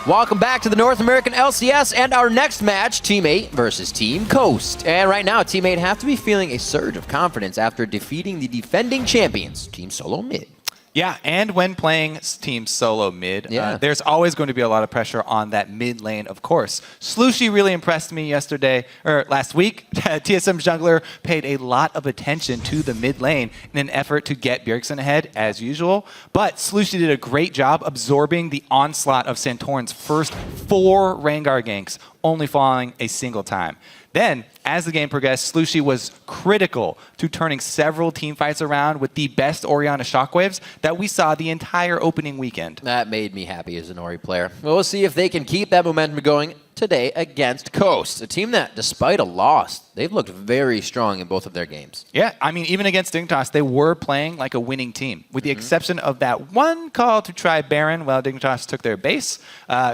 Welcome back to the North American LCS and our next match, Team 8 versus Team Coast. And right now, Team 8 have to be feeling a surge of confidence after defeating the defending champions, Team Solo Mid. Yeah, and when playing Team Solo Mid, there's always going to be a lot of pressure on that mid lane, of course. Slooshy really impressed me last week. TSM jungler paid a lot of attention to the mid lane in an effort to get Bjergsen ahead, as usual. But Slooshy did a great job absorbing the onslaught of Santorin's first 4 Rengar ganks, only falling a single time. Then, as the game progressed, Slooshy was critical to turning several team fights around with the best Orianna shockwaves that we saw the entire opening weekend. That made me happy as an Ori player. We'll see if they can keep that momentum going today against Coast, a team that, despite a loss, they've looked very strong in both of their games. Yeah, I mean, even against Dignitas, they were playing like a winning team, with the exception of that one call to try Baron while Dignitas took their base.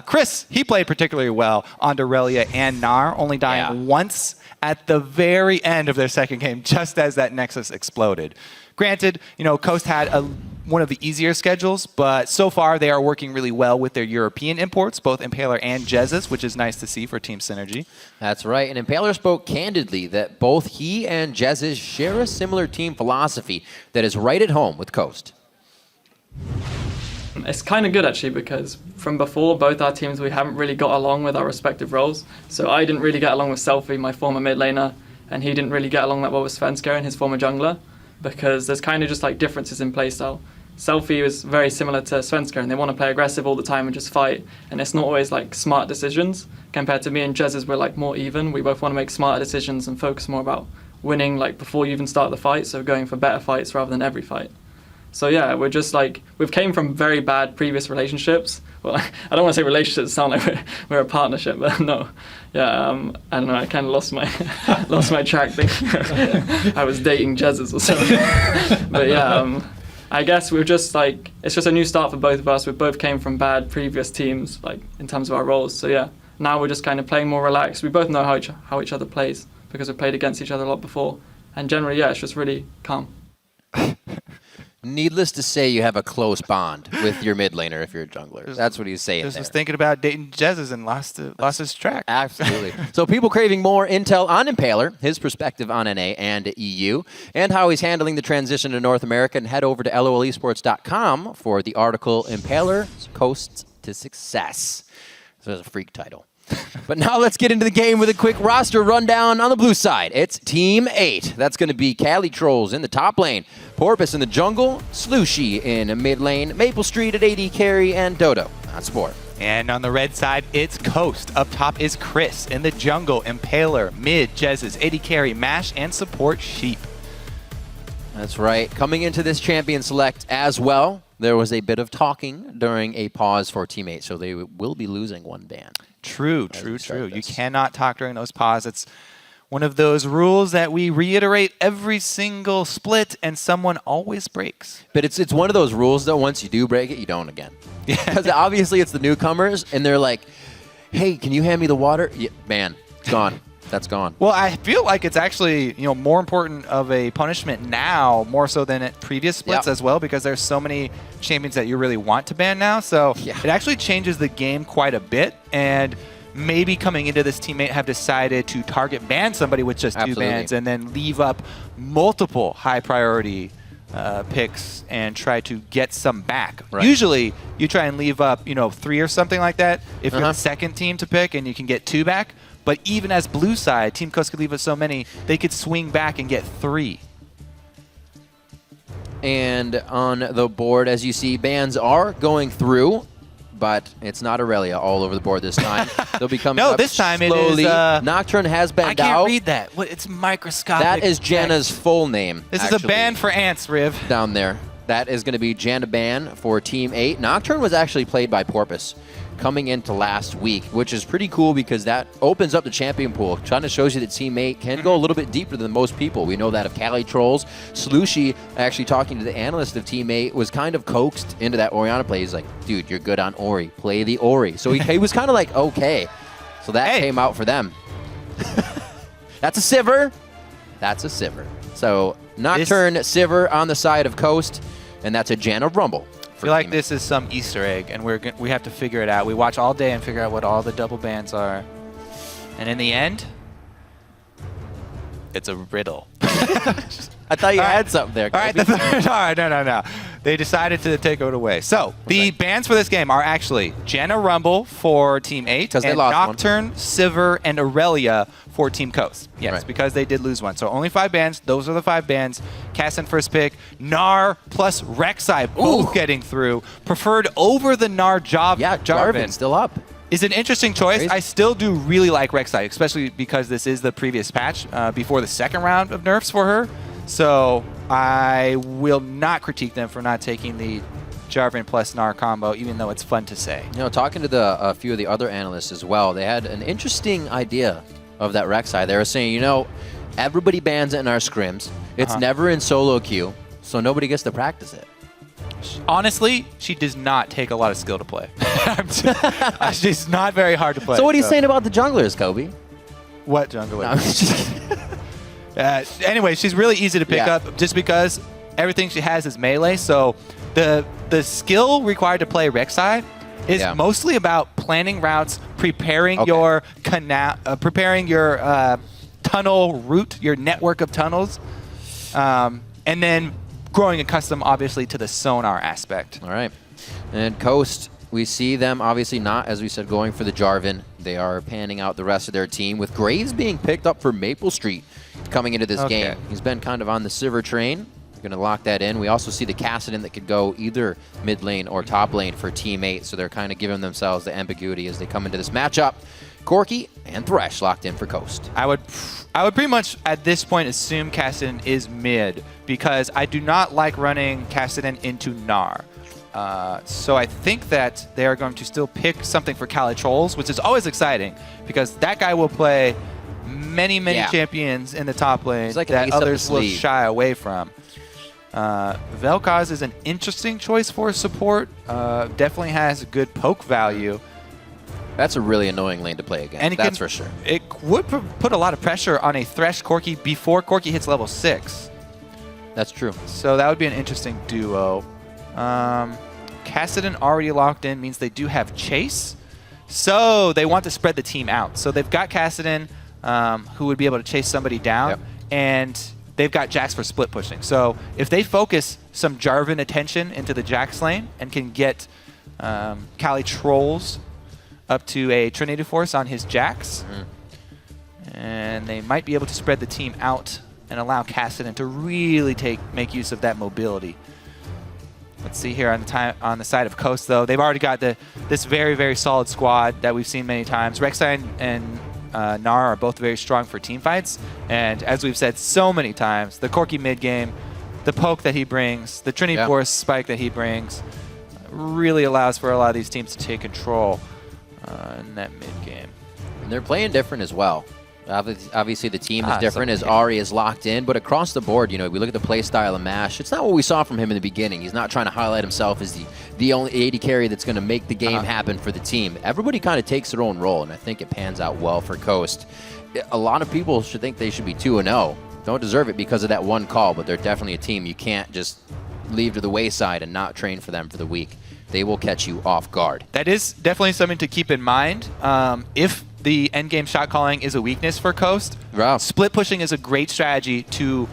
Chris, he played particularly well on Dorelia and Gnar, only dying once at the very end of their second game, just as that Nexus exploded. Granted, Coast had one of the easier schedules, but so far they are working really well with their European imports, both Impaler and Jezus, which is nice to see for team synergy. That's right, and Impaler spoke candidly that both he and Jezus share a similar team philosophy that is right at home with Coast. It's kind of good actually, because from before, both our teams, we haven't really got along with our respective roles. So I didn't really get along with Selfie, my former mid laner, and he didn't really get along that well with Svenskar and his former jungler, because there's kind of just like differences in playstyle. Selfie is very similar to Svenskar, and they want to play aggressive all the time and just fight, and it's not always like smart decisions. Compared to me and Jezus, we're like more even. We both want to make smarter decisions and focus more about winning like before you even start the fight, so going for better fights rather than every fight. So yeah, we're just like, we've came from very bad previous relationships. Well, I don't want to say relationships sound like we're a partnership, but no. Yeah, I don't know, I kind of lost my track thinking I was dating Jezus or something. But yeah, I guess we're just like, it's just a new start for both of us. We both came from bad previous teams, like in terms of our roles. So yeah, now we're just kind of playing more relaxed. We both know how each other plays because we've played against each other a lot before. And generally, yeah, it's just really calm. Needless to say, you have a close bond with your mid laner if you're a jungler. That's what he's saying there. Just was thinking about dating Jezus and lost his track. Absolutely. So people craving more intel on Impaler, his perspective on NA and EU, and how he's handling the transition to North America, and head over to lolesports.com for the article Impaler Coast to Success. So it's a freak title. But now let's get into the game with a quick roster rundown on the blue side. It's Team 8. That's going to be Cali Trolls in the top lane, Porpoise in the jungle, Slooshy in mid lane, Maple Street at AD carry, and Dodo on support. And on the red side, it's Coast. Up top is Chris in the jungle, Impaler, mid, Jezus, AD carry, Mash, and support Sheep. That's right. Coming into this champion select as well, there was a bit of talking during a pause for Team 8, so they will be losing one ban. True. You cannot talk during those pauses. It's one of those rules that we reiterate every single split, and someone always breaks. But it's one of those rules that once you do break it, you don't again. Because obviously it's the newcomers, and they're like, hey, can you hand me the water? Yeah, man, it's gone. That's gone. Well, I feel like it's actually more important of a punishment now, more so than at previous splits as well, because there's so many champions that you really want to ban now. So it actually changes the game quite a bit. And maybe coming into this teammate have decided to target ban somebody with just 2 bans and then leave up multiple high priority picks and try to get some back. Right. Usually you try and leave up 3 or something like that if you're the second team to pick and you can get 2 back. But even as blue side, Team Coast could leave us so many, they could swing back and get 3. And on the board, as you see, bans are going through, but it's not Aurelia all over the board this time. They'll be coming up this time slowly. It is, Nocturne has banned out. I can't read that. It's microscopic. That is Janna's full name. This is a ban for ants, Riv. Down there. That is going to be Janna ban for Team 8. Nocturne was actually played by Porpoise coming into last week, which is pretty cool because that opens up the champion pool. Kind of shows you that Team 8 can go a little bit deeper than most people. We know that of Cali Trolls. Slooshy, actually talking to the analyst of Team 8, was kind of coaxed into that Orianna play. He's like, dude, you're good on Ori. Play the Ori. So he was kind of like, okay. So that came out for them. That's a Sivir. That's a Sivir. So Nocturne, Sivir on the side of Coast, and that's a Janna Rumble. I feel like this is some Easter egg, and we have to figure it out. We watch all day and figure out what all the double bans are. And in the end, it's a riddle. I thought you had something there. All right, no. They decided to take it away. So the bans for this game are actually Janna Rumble for Team 8, and Nocturne, Sivir, and Aurelia for Team Coast. Yes, because they did lose one. So only 5 bans. Those are the 5 bans. Cassian first pick. Gnar plus Rek'Sai both getting through. Preferred over the Gnar Jarvan. Still up. Is an interesting choice. Crazy. I still do really like Rek'Sai, especially because this is the previous patch before the second round of nerfs for her. So I will not critique them for not taking the Jarvan plus Gnar combo, even though it's fun to say. You know, talking to a few of the other analysts as well, they had an interesting idea of that Rek'Sai. They were saying, you know, everybody bans it in our scrims. It's never in solo queue, so nobody gets to practice it. Honestly, she does not take a lot of skill to play. She's not very hard to play. So what are you saying about the junglers, Kobe? What junglers? Anyway, she's really easy to pick up just because everything she has is melee. So the skill required to play Rek'Sai is mostly about planning routes, preparing your tunnel route, your network of tunnels, and then growing accustomed, obviously, to the sonar aspect. All right. And Coast, we see them obviously not, as we said, going for the Jarvan. They are panning out the rest of their team, with Graves being picked up for Maple Street coming into this game. He's been kind of on the Sivir train. We're going to lock that in. We also see the Kassadin that could go either mid lane or top lane for Team 8, so they're kind of giving themselves the ambiguity as they come into this matchup. Corki and Thresh locked in for Coast. I would pretty much at this point assume Kassadin is mid, because I do not like running Kassadin into Gnar. So I think that they are going to still pick something for Kali Trolls, which is always exciting because that guy will play many champions in the top lane that others will shy away from. Vel'Koz is an interesting choice for support. Definitely has good poke value. That's a really annoying lane to play against, and that's for sure. It would put a lot of pressure on a Thresh Corki before Corki hits level 6. That's true. So that would be an interesting duo. Kassadin already locked in means they do have Chase. So they want to spread the team out. So they've got Kassadin, who would be able to chase somebody down, and they've got Jax for split pushing. So if they focus some Jarvan attention into the Jax lane and can get Kali Trolls up to a Trinity Force on his Jax, and they might be able to spread the team out and allow Kassadin to really make use of that mobility. Let's see here on the side of Coast, though. They've already got this very solid squad that we've seen many times. Rek'Sai and Gnar are both very strong for team fights, and as we've said so many times, the Corki mid game, the poke that he brings, the Trinity Force spike that he brings, really allows for a lot of these teams to take control in that mid game. And they're playing different as well. Obviously, the team is different as Ahri is locked in, but across the board, you know, we look at the play style of MASH. It's not what we saw from him in the beginning. He's not trying to highlight himself as the only AD carry that's going to make the game happen for the team. Everybody kind of takes their own role, and I think it pans out well for Coast. A lot of people should think they should be 2-0. Don't deserve it because of that one call, but they're definitely a team you can't just leave to the wayside and not train for them for the week. They will catch you off guard. That is definitely something to keep in mind. If the endgame shot calling is a weakness for Coast, split pushing is a great strategy to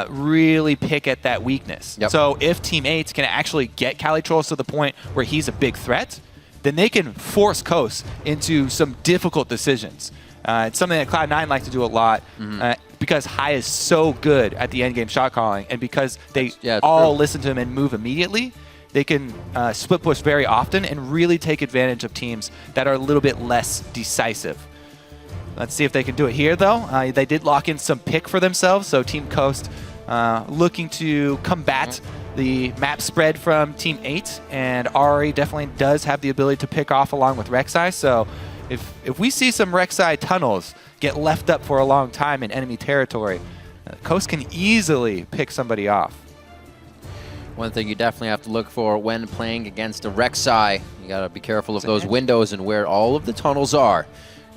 really pick at that weakness. So if Team 8 can actually get Kali Trolls to the point where he's a big threat, then they can force Coast into some difficult decisions. It's something that Cloud9 like to do a lot because High is so good at the endgame shot calling, and because they all listen to him and move immediately, they can split push very often and really take advantage of teams that are a little bit less decisive. Let's see if they can do it here, though. They did lock in some pick for themselves, so Team Coast looking to combat the map spread from Team 8, and Ahri definitely does have the ability to pick off along with Rek'Sai, so if we see some Rek'Sai tunnels get left up for a long time in enemy territory, Coast can easily pick somebody off. One thing you definitely have to look for when playing against a Rek'Sai, you got to be careful of those windows and where all of the tunnels are.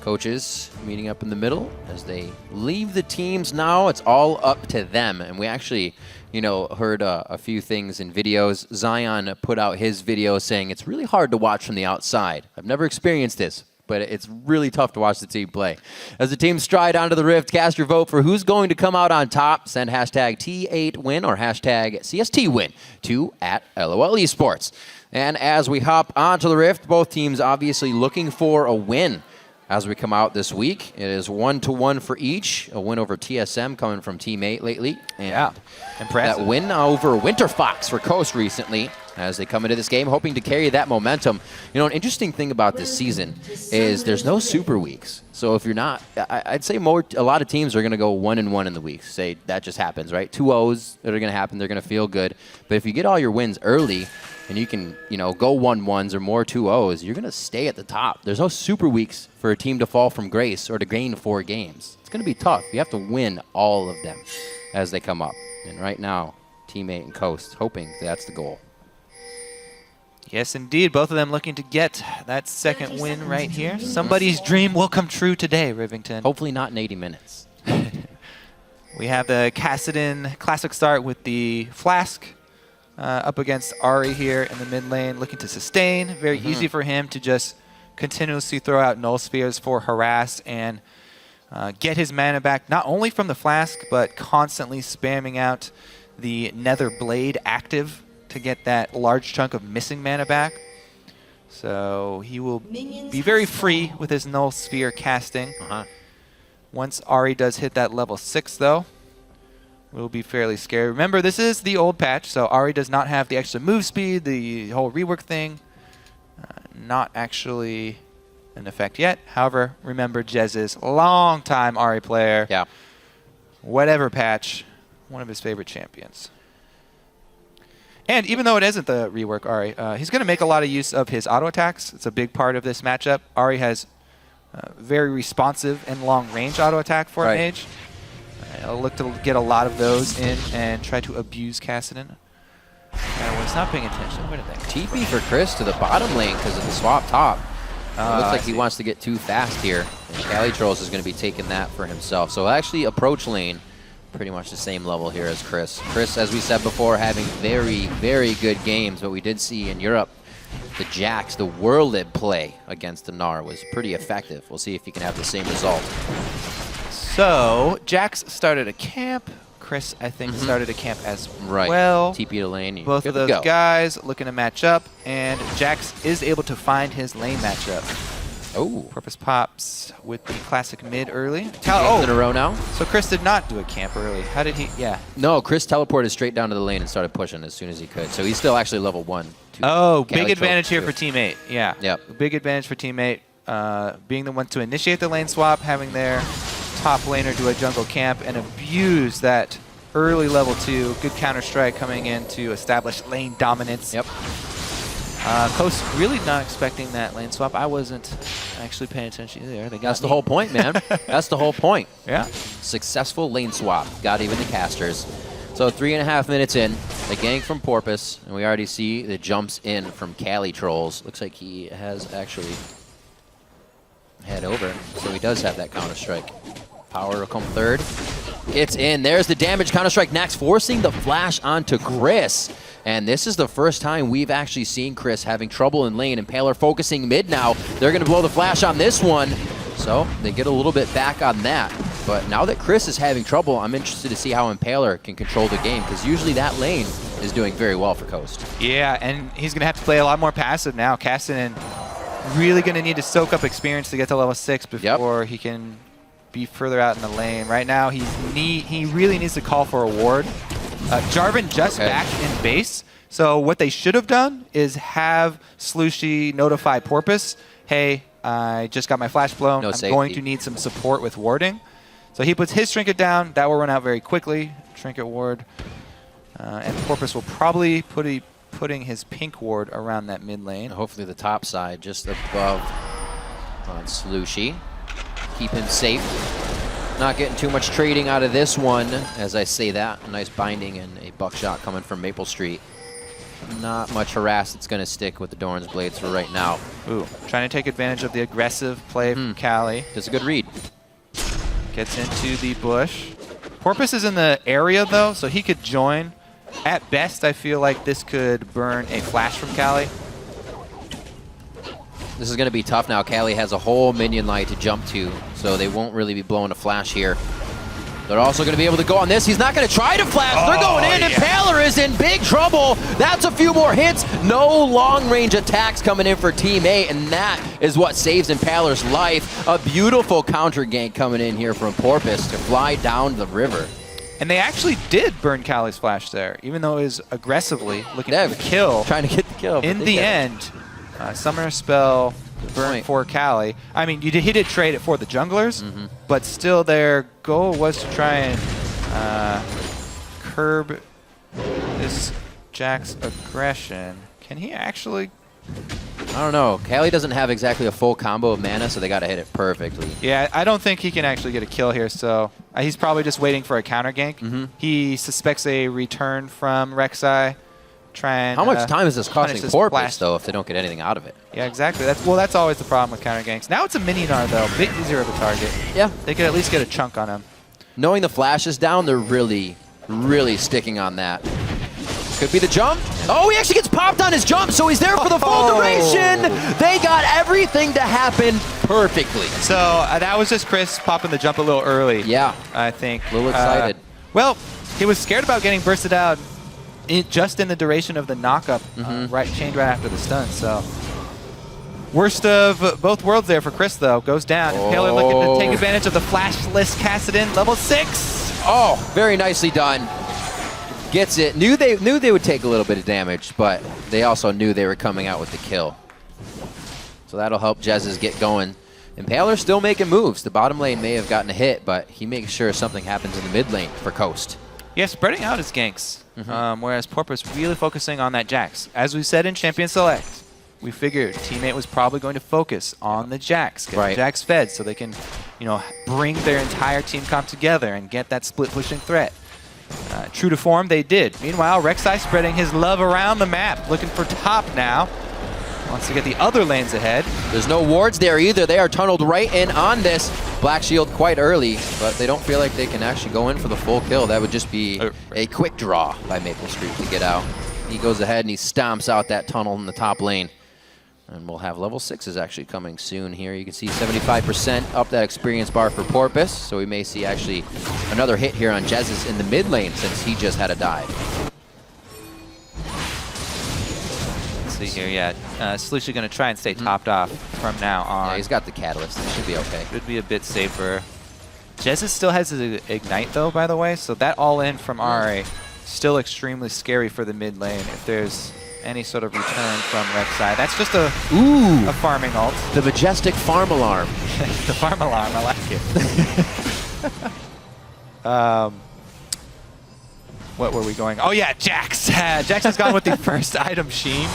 Coaches meeting up in the middle as they leave the teams now. It's all up to them. And we actually, heard a few things in videos. Zion put out his video saying it's really hard to watch from the outside. I've never experienced this, but it's really tough to watch the team play. As the teams stride onto the Rift, cast your vote for who's going to come out on top. Send hashtag T8win or hashtag CSTwin to @LOL Esports. And as we hop onto the Rift, both teams obviously looking for a win. As we come out this week, it is 1-1 for each. A win over TSM coming from Team 8 lately. And yeah, impressive. That win over Winter Fox for Coast recently as they come into this game, hoping to carry that momentum. An interesting thing about this season is there's no super weeks. So if you're not, I'd say a lot of teams are going to go 1-1 in the weeks. Say that just happens, right? 2 O's that are going to happen. They're going to feel good. But if you get all your wins early, and you can, go 1-1s or more 2 O's, you're going to stay at the top. There's no super weeks for a team to fall from grace or to gain 4 games. It's going to be tough. You have to win all of them as they come up. And right now, Team 8 and Coast hoping that's the goal. Yes, indeed. Both of them looking to get that second win right here. Somebody's dream will come true today, Rivington. Hopefully not in 80 minutes. We have the Kassadin Classic start with the Flask. Up against Ari here in the mid lane, looking to sustain. Very easy for him to just continuously throw out null spheres for harass and get his mana back, not only from the Flask, but constantly spamming out the Nether Blade active to get that large chunk of missing mana back. So he will be very free with his null sphere casting. Once Ari does hit that level 6, though, will be fairly scary. Remember, this is the old patch, so Ari does not have the extra move speed, the whole rework thing. Not actually in effect yet. However, remember Jez's long-time Ari player. Yeah. Whatever patch, one of his favorite champions. And even though it isn't the rework Ari, he's going to make a lot of use of his auto attacks. It's a big part of this matchup. Ari has very responsive and long-range auto attack for a mage. I'll look to get a lot of those in and try to abuse Kassadin. When he's not paying attention, what do they? TP for Chris to the bottom lane because of the swap top. It looks like he wants to get too fast here. And Calitrolls is going to be taking that for himself. So actually approach lane, pretty much the same level here as Chris. Chris, as we said before, having very, very good games. But we did see in Europe, the Jax, the Whirlid play against the Gnar was pretty effective. We'll see if he can have the same result. So, Jax started a camp. Chris, I think, started a camp as well. TP to lane. Both of those guys looking to match up, and Jax is able to find his lane matchup. Oh. Purpose pops with the classic mid early. Oh, in a row now. So Chris did not do a camp early. How did he? Yeah. No, Chris teleported straight down to the lane and started pushing as soon as he could. So he's still actually level 1. Oh, big advantage here for Team 8. Yeah. Yep. Big advantage for Team 8. Being the one to initiate the lane swap, having their top laner do a jungle camp and abuse that early level 2. Good counter strike coming in to establish lane dominance. Yep. Coast really not expecting that lane swap. I wasn't actually paying attention either. That's the whole point, man. That's the whole point. Yeah. Successful lane swap. Got even the casters. So 3.5 minutes in, the gank from Porpoise, and we already see the jumps in from Calitrolls. Looks like he has actually head over, so he does have that counter-strike. Power will come third. It's in. There's the damage. Counter-strike Nax forcing the flash onto Chris. And this is the first time we've actually seen Chris having trouble in lane. Impaler focusing mid now. They're going to blow the flash on this one. So they get a little bit back on that. But now that Chris is having trouble, I'm interested to see how Impaler can control the game, because usually that lane is doing very well for Coast. Yeah, and he's going to have to play a lot more passive now. Kassadin really going to need to soak up experience to get to level 6 before he can be further out in the lane. Right now, he really needs to call for a ward. Jarvan just back in base, so what they should have done is have Slushy notify Porpoise, hey, I just got my flash blown. I'm going to need some support with warding. So he puts his Trinket down. That will run out very quickly. Trinket ward. And Porpoise will probably putting his pink ward around that mid lane. Hopefully the top side just above on Slushy. Keep him safe. Not getting too much trading out of this one, as I say that. A nice binding and a buckshot coming from Maple Street. not much harass that's going to stick with the Doran's Blades for right now. Ooh, trying to take advantage of the aggressive play from Cali. That's a good read. Gets into the bush. Porpoise is in the area, though, so he could join. At best, I feel like this could burn a flash from Cali. This is going to be tough now. Cali has a whole minion line to jump to, so they won't really be blowing a flash here. They're also going to be able to go on this. He's not going to try to flash. They're going in, and Paler is in big trouble. That's a few more hits. No long-range attacks coming in for Team 8, and that is what saves Impaler's life. A beautiful counter gank coming in here from Porpoise to fly down the river. And they actually did burn Cali's flash there, even though it was aggressively looking for the kill. Trying to get the kill. In the end, Summoner Spell burn for Cali. I mean, he did trade it for the junglers, but still their goal was to try and curb this Jack's aggression. Can he actually? I don't know. Cali doesn't have exactly a full combo of mana, so they got to hit it perfectly. Yeah, I don't think he can actually get a kill here, so he's probably just waiting for a counter gank. He suspects a return from Rek'Sai. How much time is this costing Porpoise, though, if they don't get anything out of it? Yeah, exactly. That's always the problem with counter ganks. Now it's a Mininar, though. A bit easier of a target. Yeah. They could at least get a chunk on him. Knowing the flash is down, they're really, really sticking on that. Could be the jump. Oh, he actually gets popped on his jump, so he's there for the full duration. They got everything to happen perfectly. So that was just Chris popping the jump a little early. Yeah. I think. A little excited. Well, he was scared about getting bursted out just in the duration of the knockup, chained right after the stun. So worst of both worlds there for Chris, though. Goes down. Paler looking to take advantage of the flashless Kassadin, level 6. Oh, very nicely done. Gets it. Knew they would take a little bit of damage, but they also knew they were coming out with the kill. So that'll help Jez's get going. And Paler's still making moves. The bottom lane may have gotten a hit, but he makes sure something happens in the mid lane for Coast. Yeah, spreading out his ganks. Whereas Porpoise really focusing on that Jax. As we said in Champion Select, we figured teammate was probably going to focus on the Jax, get the Jax fed so they can, bring their entire team comp together and get that split pushing threat. True to form, they did. Meanwhile, Rek'Sai spreading his love around the map, looking for top now. Wants to get the other lanes ahead. There's no wards there either. They are tunneled right in on this. Black Shield quite early, but they don't feel like they can actually go in for the full kill. That would just be a quick draw by Maple Street to get out. He goes ahead and he stomps out that tunnel in the top lane. And we'll have level 6s actually coming soon here. You can see 75% up that experience bar for Porpoise, so we may see actually another hit here on Jez's in the mid lane since he just had a dive. See here, yeah. Slushie going to try and stay topped off from now on. Yeah, he's got the catalyst. It should be okay. Should be a bit safer. Jez's still has his Ignite, though, by the way, so that all-in from RA still extremely scary for the mid lane. If there's any sort of return from Rek'Sai, that's just a farming ult. The majestic farm alarm. The farm alarm, I like it. What were we going? Oh, yeah, Jax. Jax has gone with the first item, Sheen.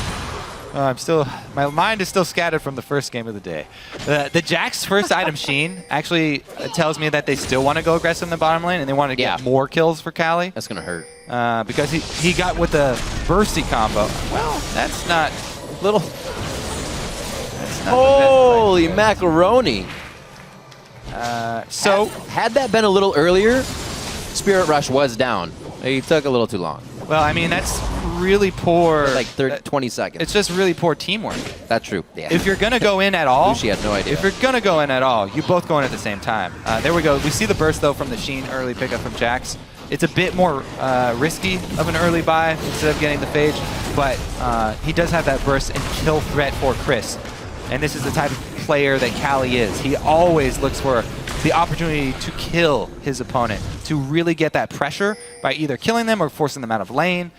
My mind is still scattered from the first game of the day. The Jax first item, Sheen, actually tells me that they still want to go aggressive in the bottom lane and they want to get more kills for Cali. That's going to hurt. Because he got with the bursty combo. Well, that's not little. That's not holy macaroni. So had that been a little earlier, Spirit Rush was down. He took a little too long. Well, I mean, that's really poor. Like 20 seconds. It's just really poor teamwork. That's true. Yeah. If you're going to go in at all. Lucy had no idea. If you're going to go in at all, you both go in at the same time. There we go. We see the burst, though, from the Sheen early pickup from Jax. It's a bit more risky of an early buy instead of getting the Phage, but he does have that burst and kill threat for Chris. And this is the type of player that Cali is. He always looks for the opportunity to kill his opponent, to really get that pressure by either killing them or forcing them out of lane.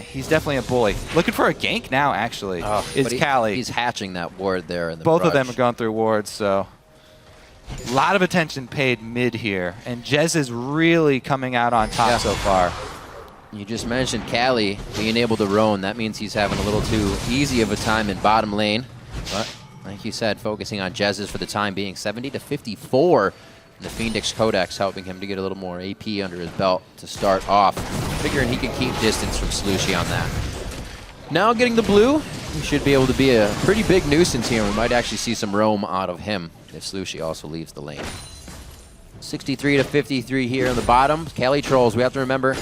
He's definitely a bully. Looking for a gank now, actually, is Cali. He's hatching that ward there. In the Both of them are going through wards, so a lot of attention paid mid here. And Jez is really coming out on top so far. You just mentioned Cali being able to roam. That means he's having a little too easy of a time in bottom lane. But like you said, focusing on Jez's for the time being, 70 to 54. And the Phoenix Codex helping him to get a little more AP under his belt to start off. Figuring he can keep distance from Slushie on that. Now getting the blue, he should be able to be a pretty big nuisance here. We might actually see some roam out of him if Slushi also leaves the lane. 63 to 53 here on the bottom. Cali Trolls, we have to remember,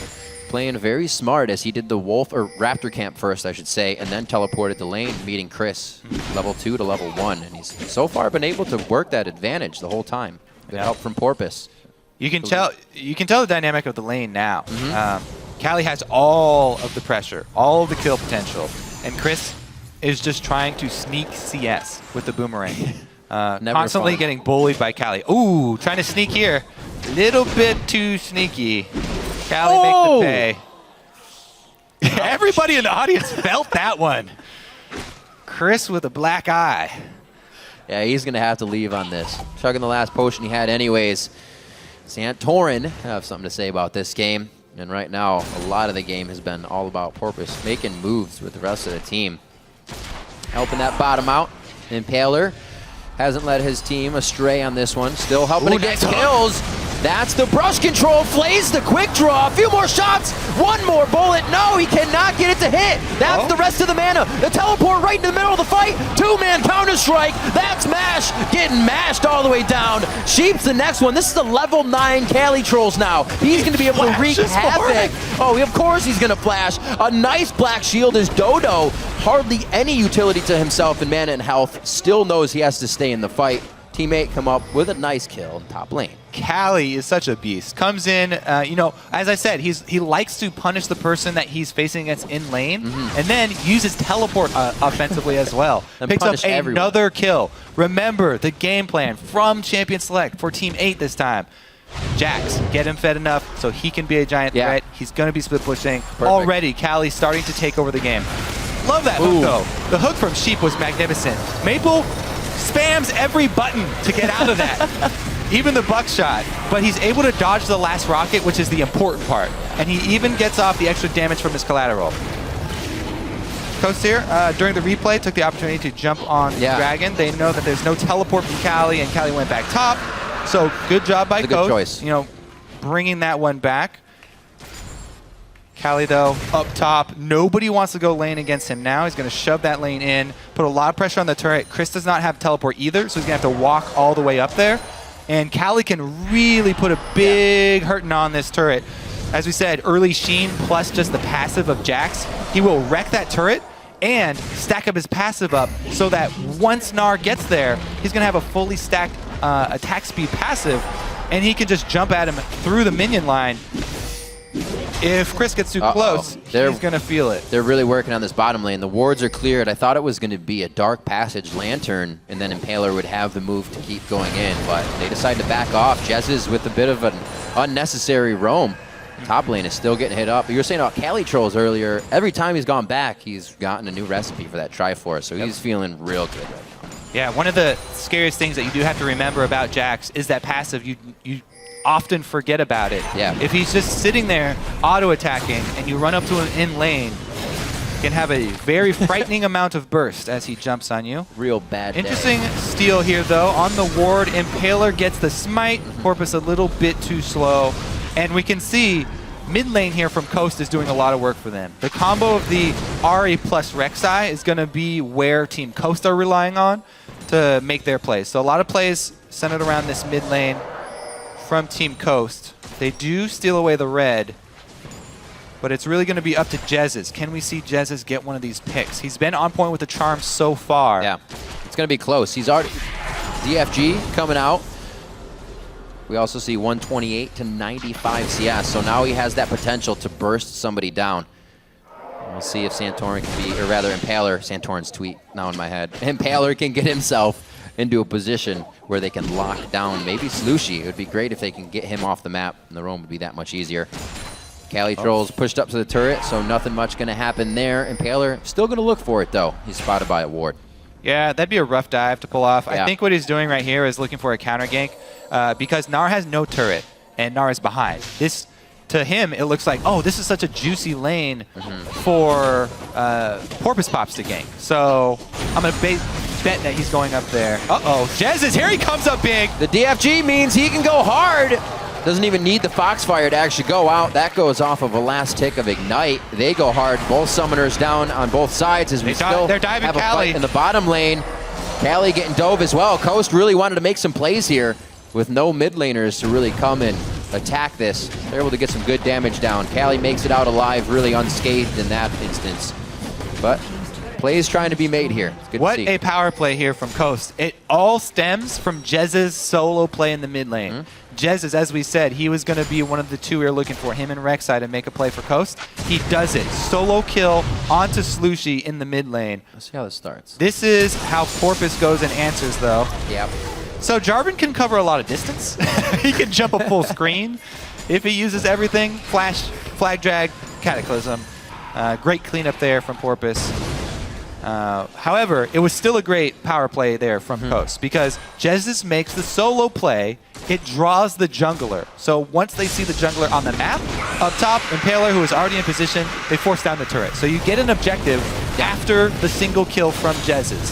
playing very smart as he did the Wolf, or Raptor camp first, I should say, and then teleported the lane, meeting Chris, level 2 to level 1. And he's so far been able to work that advantage the whole time. Good help from Porpoise. You can tell the dynamic of the lane now. Cali has all of the pressure, all of the kill potential, and Chris is just trying to sneak CS with the boomerang. Constantly getting bullied by Cali. Ooh, trying to sneak here. Little bit too sneaky. Cali make the pay. Everybody in the audience felt that one. Chris with a black eye. Yeah, he's going to have to leave on this. Chugging the last potion he had anyways. Santorin have something to say about this game. And right now, a lot of the game has been all about Porpoise making moves with the rest of the team. Helping that bottom out. Impaler hasn't led his team astray on this one. Still helping to get kills. That's the brush control. Flays the quick draw. A few more shots. One more bullet. No, he cannot get it to hit. That's the rest of the mana. The teleport right in the middle of the fight. Two-man counter-strike. That's Mash getting mashed all the way down. Sheep's the next one. This is the level 9 Cali Trolls now. He's going to be able to wreak havoc. Oh, of course he's going to flash. A nice black shield is Dodo. Hardly any utility to himself in mana and health. Still knows he has to stay in the fight. Teammate come up with a nice kill in top lane. Cali is such a beast. Comes in, you know, as I said, he likes to punish the person that he's facing against in lane, and then uses teleport offensively as well. Picks up another kill. Remember the game plan from Champion Select for Team 8 this time. Jax, get him fed enough so he can be a giant threat. He's going to be split pushing. Already, Cali starting to take over the game. Love that hook, though. The hook from Sheep was magnificent. Maple spams every button to get out of that. Even the buckshot. But he's able to dodge the last rocket, which is the important part. And he even gets off the extra damage from his collateral. Coast here, during the replay, took the opportunity to jump on Dragon. They know that there's no teleport from Cali, and Cali went back top. So good job by Coast. Good choice. You know, bringing that one back. Cali, though, up top. Nobody wants to go lane against him now. He's going to shove that lane in, put a lot of pressure on the turret. Chris does not have teleport either, so he's going to have to walk all the way up there. And Cali can really put a big hurting on this turret. As we said, early Sheen plus just the passive of Jax. He will wreck that turret and stack up his passive up so that once Gnar gets there, he's going to have a fully stacked attack speed passive, and he can just jump at him through the minion line. If Chris gets too close, he's going to feel it. They're really working on this bottom lane. The wards are cleared. I thought it was going to be a Dark Passage Lantern, and then Impaler would have the move to keep going in, but they decided to back off. Jez is with a bit of an unnecessary roam. Top lane is still getting hit up. You were saying about Cali Trolls earlier. Every time he's gone back, he's gotten a new recipe for that Triforce, so he's feeling real good right now. Yeah, one of the scariest things that you do have to remember about Jax is that passive. You often forget about it. Yeah. If he's just sitting there auto-attacking and you run up to him in lane, you can have a very frightening amount of burst as he jumps on you. Real bad day. Interesting steal here, though. On the ward, Impaler gets the smite. Porpoise a little bit too slow. And we can see mid lane here from Coast is doing a lot of work for them. The combo of the Ahri plus Rek'Sai is going to be where Team Coast are relying on to make their plays. So a lot of plays centered around this mid lane from Team Coast. They do steal away the red, but it's really going to be up to Jez's. Can we see Jez's get one of these picks? He's been on point with the charm so far. Yeah, it's going to be close. He's already DFG coming out. We also see 128 to 95 CS, so now he has that potential to burst somebody down. We'll see if Santorin can be, or rather Impaler, Santorin's tweet now in my head. Impaler can get himself into a position where they can lock down maybe Slushi. It would be great if they can get him off the map, and the roam would be that much easier. Cali Trolls pushed up to the turret, so nothing much going to happen there. Impaler still going to look for it, though. He's spotted by a ward. Yeah, that'd be a rough dive to pull off. Yeah. I think what he's doing right here is looking for a counter gank because Gnar has no turret, and Gnar is behind. This, to him, it looks like, oh, this is such a juicy lane for Porpoise Pops to gank. So I'm going to bet that he's going up there. Uh-oh, Jez is here. He comes up big. The DFG means he can go hard. Doesn't even need the Foxfire to actually go out. That goes off of a last tick of Ignite. They go hard. Both summoners down on both sides as we they're diving have a Cali fight in the bottom lane. Cali getting dove as well. Coast really wanted to make some plays here with no mid laners to really come and attack this. They're able to get some good damage down. Cali makes it out alive, really unscathed in that instance. But plays trying to be made here. It's good what to see. a power play here from Coast. It all stems from Jez's solo play in the mid lane. Jez, as we said, he was going to be one of the two we were looking for, him and Rek'Sai, to make a play for Coast. He does it. Solo kill onto Slushy in the mid lane. Let's see how this starts. This is how Porpoise goes and answers, though. Yep. So Jarvan can cover a lot of distance. He can jump a full screen if he uses everything. Flash, flag drag, Cataclysm. Great cleanup there from Porpoise. However, it was still a great power play there from Coast because Jez's makes the solo play. It draws the jungler. So once they see the jungler on the map, up top, Impaler, who is already in position, they force down the turret. So you get an objective after the single kill from Jez's.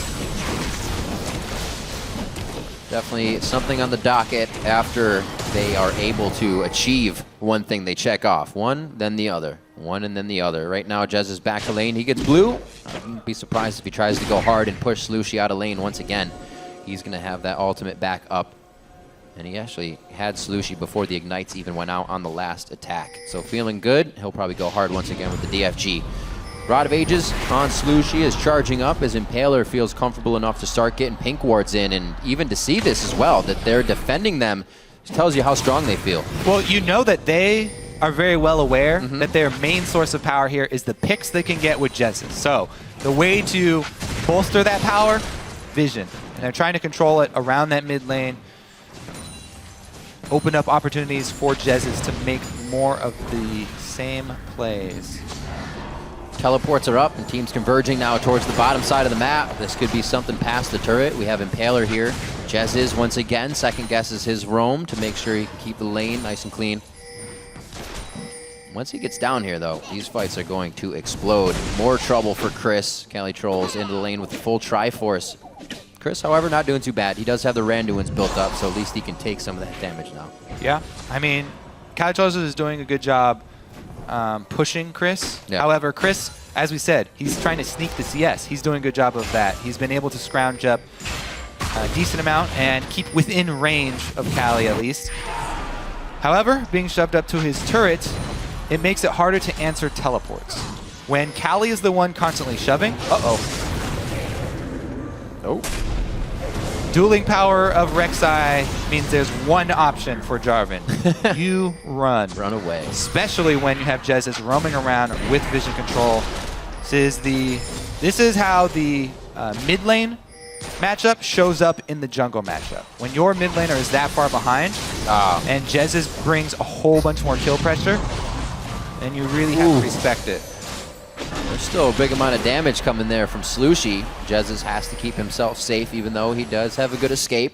Definitely something on the docket after they are able to achieve one thing they check off. One, then the other. One and then the other. Right now, Jez is back to lane. He gets blue. I wouldn't be surprised if he tries to go hard and push Slushy out of lane once again. He's going to have that ultimate back up. And he actually had Slushy before the Ignites even went out on the last attack. So feeling good. He'll probably go hard once again with the DFG. Rod of Ages on Slushy is charging up as Impaler feels comfortable enough to start getting pink wards in, and even to see this as well, that they're defending them, tells you how strong they feel. Well, you know that they are very well aware that their main source of power here is the picks they can get with Jez's. So the way to bolster that power, vision. And they're trying to control it around that mid lane, open up opportunities for Jez's to make more of the same plays. Teleports are up and teams converging now towards the bottom side of the map. This could be something past the turret. We have Impaler here. Jez is once again second guesses his roam to make sure he can keep the lane nice and clean. Once he gets down here though, these fights are going to explode. More trouble for Chris. Cali Trolls into the lane with the full Triforce. Chris, however, not doing too bad. He does have the Randuins built up, so at least he can take some of that damage now. Yeah, I mean, Cali Trolls is doing a good job pushing Chris. Yeah. However, Chris, as we said, he's trying to sneak the CS. He's doing a good job of that. He's been able to scrounge up a decent amount and keep within range of Cali at least. However, being shoved up to his turret, it makes it harder to answer teleports. When Cali is the one constantly shoving, dueling power of Rek'Sai means there's one option for Jarvan. You run. Run away. Especially when you have Jez's roaming around with vision control. This is how the mid lane matchup shows up in the jungle matchup. When your mid laner is that far behind, and Jez's brings a whole bunch more kill pressure, then you really have to respect it. There's still a big amount of damage coming there from Slushy. Jez's has to keep himself safe, even though he does have a good escape.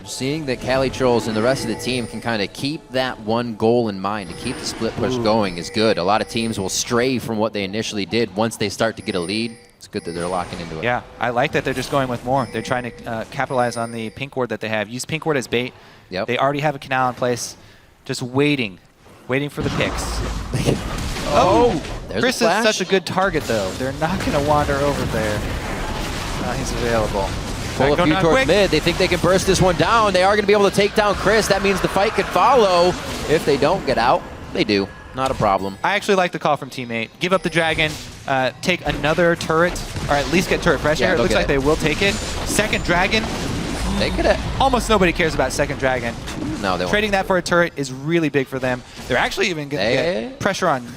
Seeing that Cali Trolls and the rest of the team can kind of keep that one goal in mind, to keep the split push going, is good. A lot of teams will stray from what they initially did once they start to get a lead. It's good that they're locking into it. Yeah, I like that they're just going with more. They're trying to capitalize on the pink ward that they have. Use pink ward as bait. Yep. They already have a canal in place, just waiting for the picks. There's Chris is such a good target, though. They're not going to wander over there. He's available. Pull a few towards mid. They think they can burst this one down. They are going to be able to take down Chris. That means the fight could follow. If they don't get out, they do. Not a problem. I actually like the call from teammate. Give up the dragon, take another turret, or at least get turret pressure. It looks like they will take it. Second dragon. They could have. Almost nobody cares about second dragon. No, they won't. Trading that for a turret is really big for them. They're actually even going to get pressure on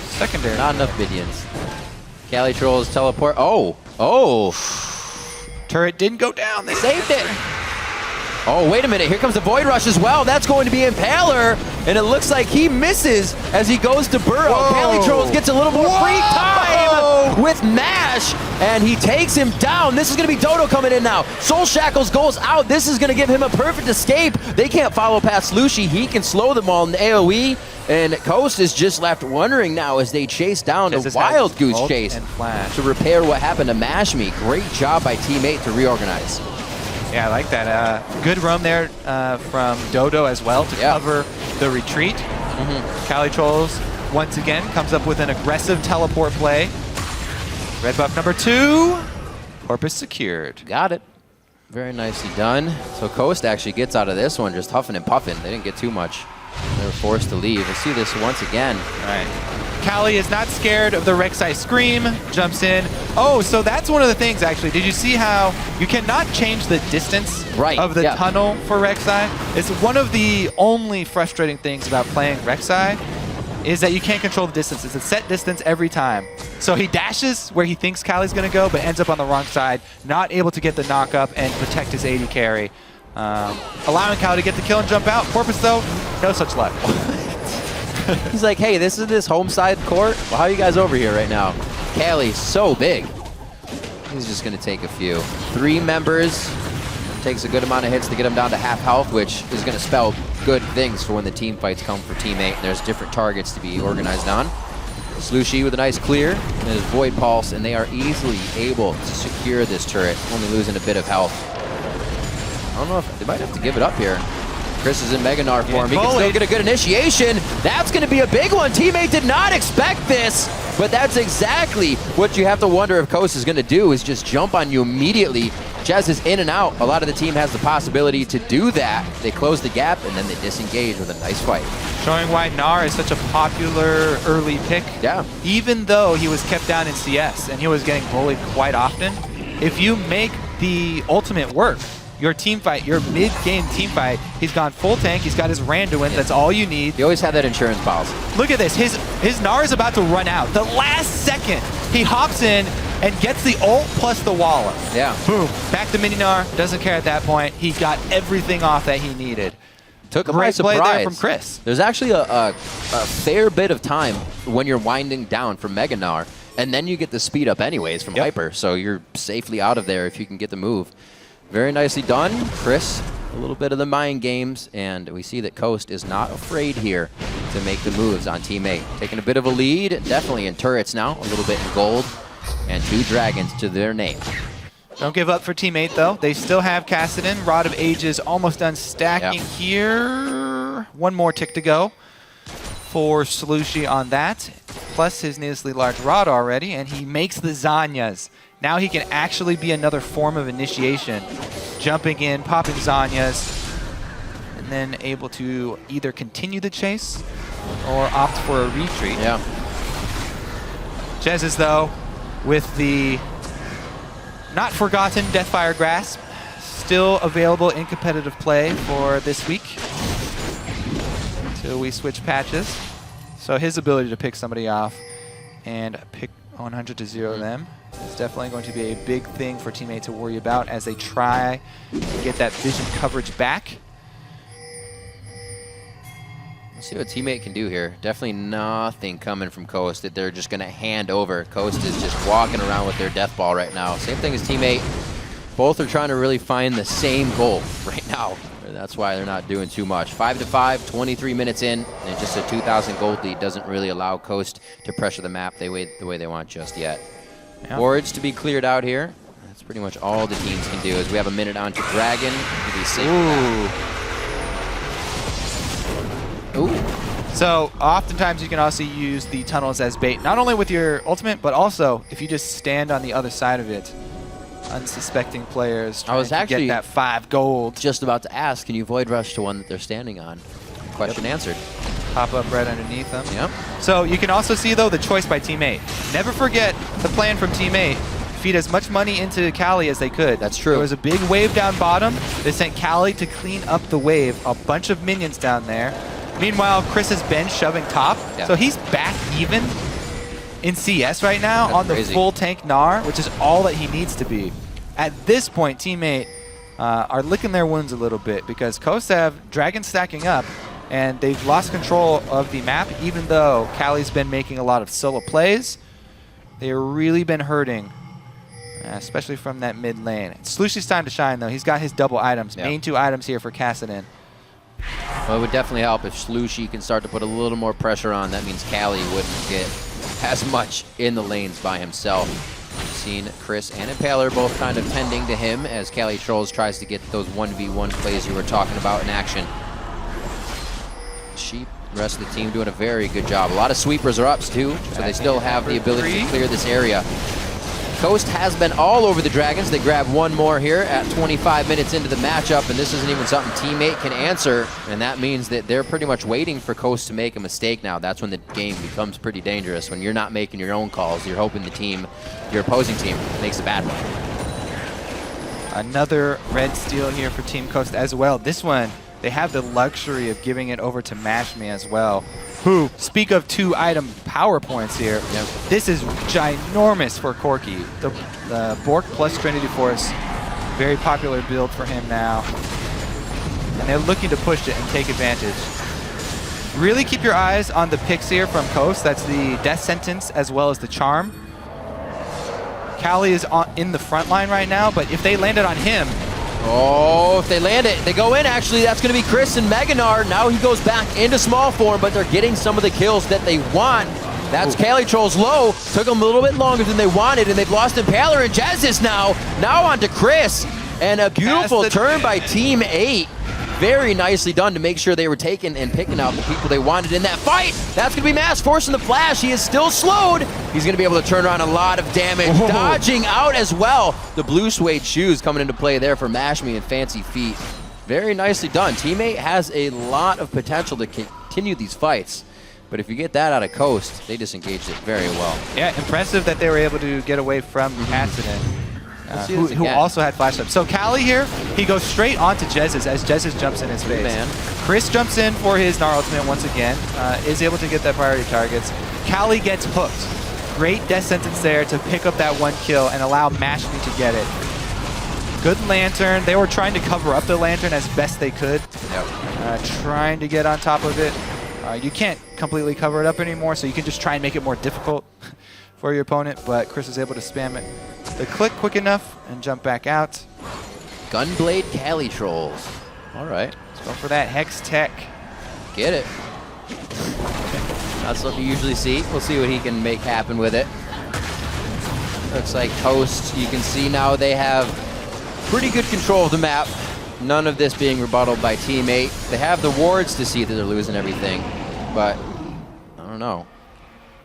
secondary. Not enough Midians. Cali Trolls teleport. Turret didn't go down. They saved it. Oh, wait a minute. Here comes the Void Rush as well. That's going to be Impaler. And it looks like he misses as he goes to burrow. Cali Trolls gets a little more free time with Mash. And he takes him down. This is going to be Dodo coming in now. Soul Shackles goes out. This is going to give him a perfect escape. They can't follow past Slushy. He can slow them all in the AoE. And Coast is just left wondering now as they chase down the Wild Goose Chase to repair what happened to Mash Me. Great job by teammate to reorganize. Yeah, I like that. Good roam there from Dodo as well to cover the retreat. Cali Trolls, once again, comes up with an aggressive teleport play. Red buff number 2. Porpoise secured. Got it. Very nicely done. So Coast actually gets out of this one just huffing and puffing. They didn't get too much. They were forced to leave. We'll see this once again. All right. Cali is not scared of the Rek'Sai Scream. Jumps in. Oh, so that's one of the things, actually. Did you see how you cannot change the distance of the tunnel for Rek'Sai? It's one of the only frustrating things about playing Rek'Sai is that you can't control the distance. It's a set distance every time. So he dashes where he thinks Cali's going to go, but ends up on the wrong side, not able to get the knock up and protect his AD carry. Allowing Cali to get the kill and jump out. Porpoise, though, no such luck. He's like, hey, this is this home side court? Well, how are you guys over here right now? Cali's so big. He's just going to take a few. 3 members. Takes a good amount of hits to get him down to half health, which is going to spell good things for when the team fights come for Team 8. There's different targets to be organized on. Slushy with a nice clear and his Void Pulse, and they are easily able to secure this turret, only losing a bit of health. I don't know if they might have to give it up here. Chris is in Meganar for him. He can still get a good initiation. That's going to be a big one. Teammate did not expect this, but that's exactly what you have to wonder if Coast is going to do, is just jump on you immediately. Jazz is in and out. A lot of the team has the possibility to do that. They close the gap, and then they disengage with a nice fight. Showing why Gnar is such a popular early pick. Yeah. Even though he was kept down in CS, and he was getting bullied quite often, if you make the ultimate work, your team fight, your mid-game team fight, he's gone full tank, he's got his Randuin, that's all you need. You always have that insurance policy. Look at this, his Gnar is about to run out. The last second, he hops in and gets the ult plus the wallop. Yeah. Boom, back to mini Gnar, doesn't care at that point. He got everything off that he needed. Took him by surprise. Play there from Chris. There's actually a fair bit of time when you're winding down from Mega Gnar, and then you get the speed up anyways from Hyper, so you're safely out of there if you can get the move. Very nicely done, Chris. A little bit of the mind games, and we see that Coast is not afraid here to make the moves on Team 8. Taking a bit of a lead, definitely in turrets now, a little bit in gold, and 2 dragons to their name. Don't give up for Team 8, though. They still have Kassadin. Rod of Ages almost done stacking here. 1 more tick to go for Slushy on that. Plus his needlessly large Rod already, and he makes the Zanyas. Now he can actually be another form of initiation. Jumping in, popping Zanyas, and then able to either continue the chase or opt for a retreat. Yeah. Jez's, though, with the not forgotten Deathfire Grasp, still available in competitive play for this week until we switch patches. So his ability to pick somebody off and pick 100 to 0 them is definitely going to be a big thing for Team 8 to worry about as they try to get that vision coverage back. Let's see what Team 8 can do here. Definitely nothing coming from Coast that they're just going to hand over. Coast is just walking around with their death ball right now. Same thing as Team 8. Both are trying to really find the same goal right now. That's why they're not doing too much. 5-5, 23 minutes in, and just a 2,000 gold lead doesn't really allow Coast to pressure the map the way they want just yet. Yeah. Wards to be cleared out here. That's pretty much all the teams can do, as we have a minute on to Dragon to be safe. Ooh. So oftentimes you can also use the tunnels as bait, not only with your ultimate, but also if you just stand on the other side of it. Unsuspecting players trying to get that 5 gold. Just about to ask, can you Void Rush to one that they're standing on? Question answered. Pop up right underneath them. Yep. So you can also see, though, the choice by Team 8. Never forget the plan from Team 8. Feed as much money into Cali as they could. That's true. There was a big wave down bottom. They sent Cali to clean up the wave. A bunch of minions down there. Meanwhile, Chris has been shoving top. Yeah. So he's back even in CS right now. That's on the full tank Gnar, which is all that he needs to be. At this point, Team 8 are licking their wounds a little bit because Coast have Dragon stacking up, and they've lost control of the map, even though Cali's been making a lot of solo plays. They've really been hurting, especially from that mid lane. It's Slushy's time to shine, though. He's got his double items. Yep. Main 2 items here for Kassadin. Well, it would definitely help if Slushy can start to put a little more pressure on. That means Cali wouldn't get as much in the lanes by himself. seen Chris and Impaler both kind of tending to him as Cali Trolls tries to get those 1v1 plays you were talking about in action. Sheep, the rest of the team doing a very good job. A lot of sweepers are ups too, so they still have the ability to clear this area. Coast has been all over the Dragons. They grab one more here at 25 minutes into the matchup, and this isn't even something teammate can answer, and that means that they're pretty much waiting for Coast to make a mistake now. That's when the game becomes pretty dangerous, when you're not making your own calls. You're hoping the team, your opposing team, makes a bad one. Another red steal here for Team Coast as well. This one, they have the luxury of giving it over to MashMe as well, who, speak of 2-item power points here, this is ginormous for Corky. The Bork plus Trinity Force, very popular build for him now. And they're looking to push it and take advantage. Really keep your eyes on the picks here from Coast. That's the Death Sentence as well as the Charm. Cali is in the front line right now, but if they landed on him, oh, if they land it, they go in actually. That's going to be Chris and Meganar. Now he goes back into small form, but they're getting some of the kills that they want. That's Cali Trolls low. Took them a little bit longer than they wanted, and they've lost Impaler and Jezis now. Now on to Chris. And a beautiful turn by Team 8. Very nicely done to make sure they were taking and picking out the people they wanted in that fight. That's going to be Mass forcing the flash. He is still slowed. He's going to be able to turn around a lot of damage. Dodging out as well. The blue suede shoes coming into play there for MashMe and Fancy Feet. Very nicely done. Teammate has a lot of potential to continue these fights. But if you get that out of Coast, they disengaged it very well. Yeah, impressive that they were able to get away from accident. Who also had flash up. So Cali here, he goes straight onto Jezis as Jezis jumps in his face. Man. Chris jumps in for his Gnar ultimate once again, is able to get that priority targets. Cali gets hooked. Great Death Sentence there to pick up that 1 kill and allow MashMe to get it. Good Lantern. They were trying to cover up the Lantern as best they could. Trying to get on top of it. You can't completely cover it up anymore, so you can just try and make it more difficult for your opponent, but Chris is able to spam it. The click quick enough and jump back out. Gunblade Cali Trolls. All right. Let's go for that Hex Tech. Get it. That's what you usually see. We'll see what he can make happen with it. Looks like Coast, you can see now they have pretty good control of the map. None of this being rebutted by Team 8. They have the wards to see that they're losing everything, but I don't know.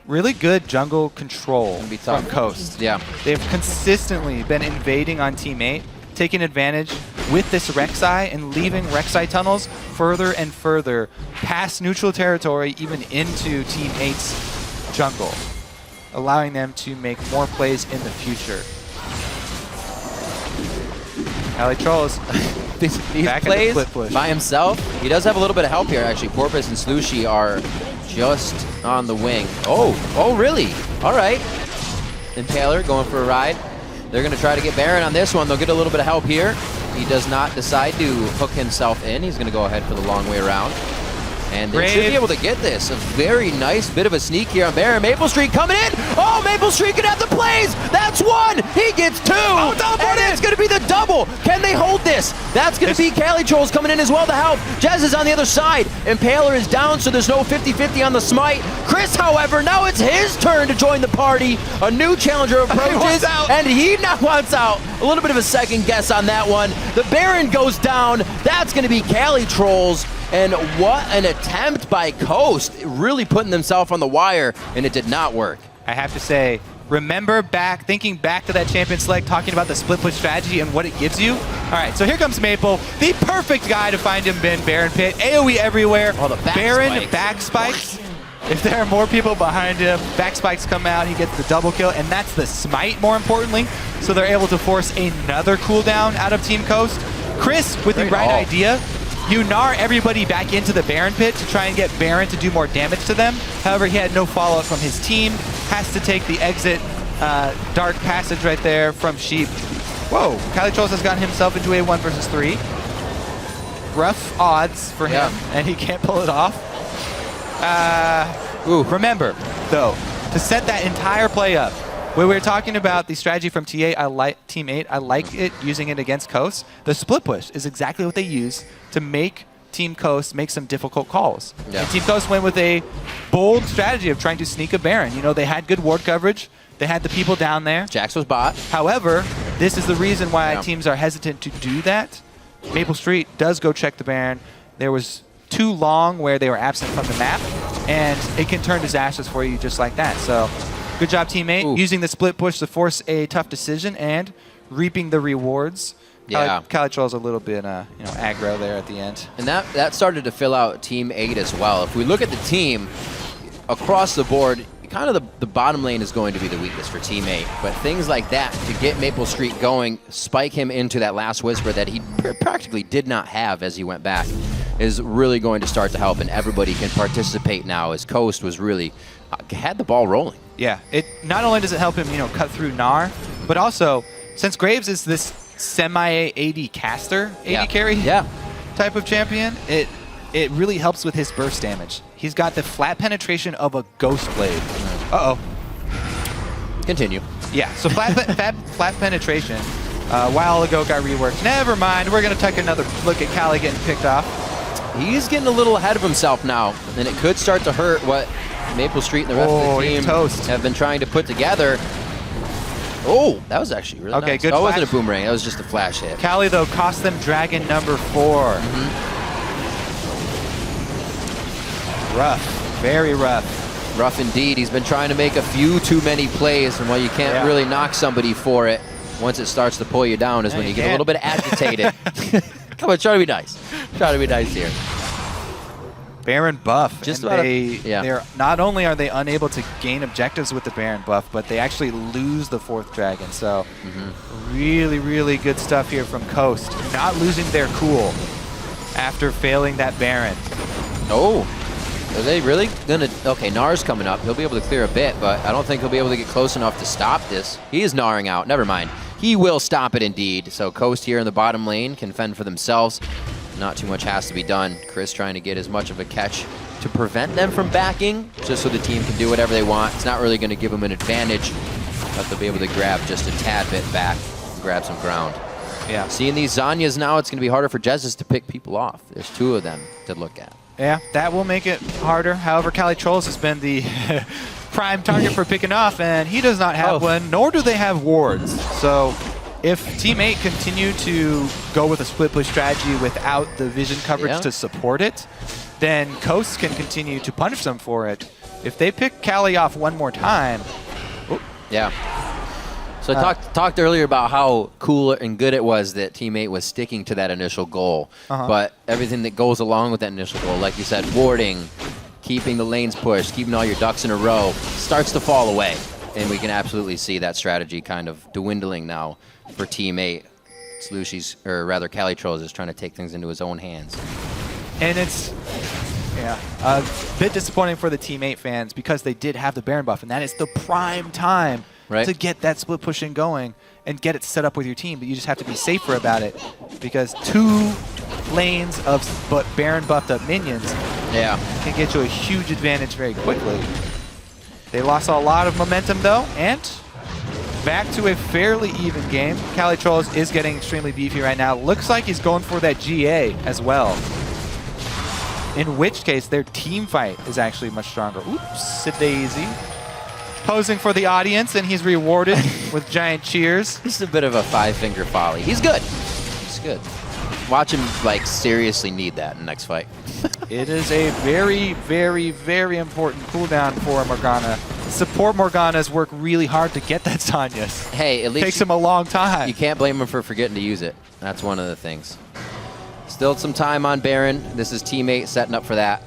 Really good jungle control from Coast. Yeah. They've consistently been invading on Team 8, taking advantage with this Rek'Sai and leaving Rek'Sai tunnels further and further past neutral territory, even into Team 8's jungle, allowing them to make more plays in the future. Cali Trolls these plays by himself. He does have a little bit of help here, actually. Porpoise and Slushie are just on the wing. Oh, really? All right. Impaler going for a ride. They're going to try to get Baron on this one. They'll get a little bit of help here. He does not decide to hook himself in. He's going to go ahead for the long way around. And they should be able to get this. A very nice bit of a sneak here on Baron. Maple Street coming in. Oh, Maple Street can have the plays. That's 1. He gets 2. Oh, and it's going to be the double. Can they hold this? That's going to be Cali Trolls coming in as well to help. Jez is on the other side. Impaler is down, so there's no 50-50 on the smite. Chris, however, now it's his turn to join the party. A new challenger approaches, and he now wants out. A little bit of a second guess on that one. The Baron goes down. That's going to be Cali Trolls. And what an attempt by Coast, really putting themselves on the wire, and it did not work. I have to say, remember thinking back to that champion select, talking about the split push strategy and what it gives you? All right, so here comes Maple, the perfect guy to find him in Baron Pit. AoE everywhere. Oh, the back Baron spikes. back spikes. If there are more people behind him, back spikes come out, he gets the double kill, and that's the smite, more importantly. So they're able to force another cooldown out of Team Coast. Chris, with the right idea, you gnar everybody back into the Baron Pit to try and get Baron to do more damage to them. However, he had no follow-up from his team. Has to take the exit dark passage right there from Sheep. Whoa, Cali Trolls has gotten himself into a 1 versus 3. Rough odds for him, and he can't pull it off. Remember, though, to set that entire play up, when we were talking about the strategy from Team 8, I like it using it against Coast. The split push is exactly what they use to make Team Coast make some difficult calls. Yeah. And Team Coast went with a bold strategy of trying to sneak a Baron. You know, they had good ward coverage. They had the people down there. Jax was bot. However, this is the reason why teams are hesitant to do that. Maple Street does go check the Baron. There was too long where they were absent from the map, and it can turn disastrous for you just like that. So good job, teammate, using the split push to force a tough decision and reaping the rewards. Yeah. Calitroll's a little bit aggro there at the end. And that started to fill out Team 8 as well. If we look at the team across the board, kind of the bottom lane is going to be the weakness for Team 8. But things like that, to get Maple Street going, spike him into that last whisper that he practically did not have as he went back, is really going to start to help. And everybody can participate now, as Coast was really, had the ball rolling. Yeah, it not only does it help him, cut through Gnar, but also, since Graves is this semi-AD caster, AD carry type of champion, it really helps with his burst damage. He's got the flat penetration of a Ghost Blade. Uh-oh. Continue. Yeah, so flat penetration a while ago got reworked. Never mind, we're going to take another look at Cali getting picked off. He's getting a little ahead of himself now, and it could start to hurt what Maple Street and the rest of the team have been trying to put together. Oh, that was actually really nice. Good. That wasn't a boomerang. That was just a flash hit. Cali, though, cost them Dragon number 4. Rough. Very rough. Rough indeed. He's been trying to make a few too many plays, and while you can't really knock somebody for it, once it starts to pull you down is when you get a little bit agitated. Come on, try to be nice. Try to be nice here. Baron buff. Just and they're not only are they unable to gain objectives with the Baron buff, but they actually lose the 4th dragon. So really, really good stuff here from Coast. Not losing their cool after failing that Baron. Oh, are they really gonna? Okay, Gnar's coming up. He'll be able to clear a bit, but I don't think he'll be able to get close enough to stop this. He is Gnaring out. Never mind. He will stop it indeed. So Coast here in the bottom lane can fend for themselves. Not too much has to be done. Chris trying to get as much of a catch to prevent them from backing, just so the team can do whatever they want. It's not really going to give them an advantage, but they'll be able to grab just a tad bit back and grab some ground. Yeah. Seeing these Zanyas now, it's going to be harder for Jesus to pick people off. There's 2 of them to look at. Yeah, that will make it harder. However, Calitrolls has been the prime target for picking off, and he does not have one, nor do they have wards. So if Team 8 continue to go with a split push strategy without the vision coverage to support it, then Coast can continue to punish them for it. If they pick Cali off one more time... So I talked earlier about how cool and good it was that Team 8 was sticking to that initial goal. But everything that goes along with that initial goal, like you said, warding, keeping the lanes pushed, keeping all your ducks in a row, starts to fall away. And we can absolutely see that strategy kind of dwindling now for Team 8. Slushi's, or rather Calitrolls, is trying to take things into his own hands. And it's a bit disappointing for the Team 8 fans because they did have the Baron buff, and that is the prime time to get that split pushing going and get it set up with your team. But you just have to be safer about it because 2 lanes of Baron buffed up minions can get you a huge advantage very quickly. They lost a lot of momentum though, and back to a fairly even game. Calitrolls is getting extremely beefy right now. Looks like he's going for that GA as well. In which case, their team fight is actually much stronger. Oops, a daisy. Posing for the audience, and he's rewarded with giant cheers. This is a bit of a 5-finger folly. He's good. He's good. Watch him, like, seriously need that in the next fight. It is a very, very, very important cooldown for Morgana. Support Morganas work really hard to get that Zanyas. Hey, at least takes him a long time. You can't blame him for forgetting to use it. That's one of the things. Still some time on Baron. This is Team 8 setting up for that.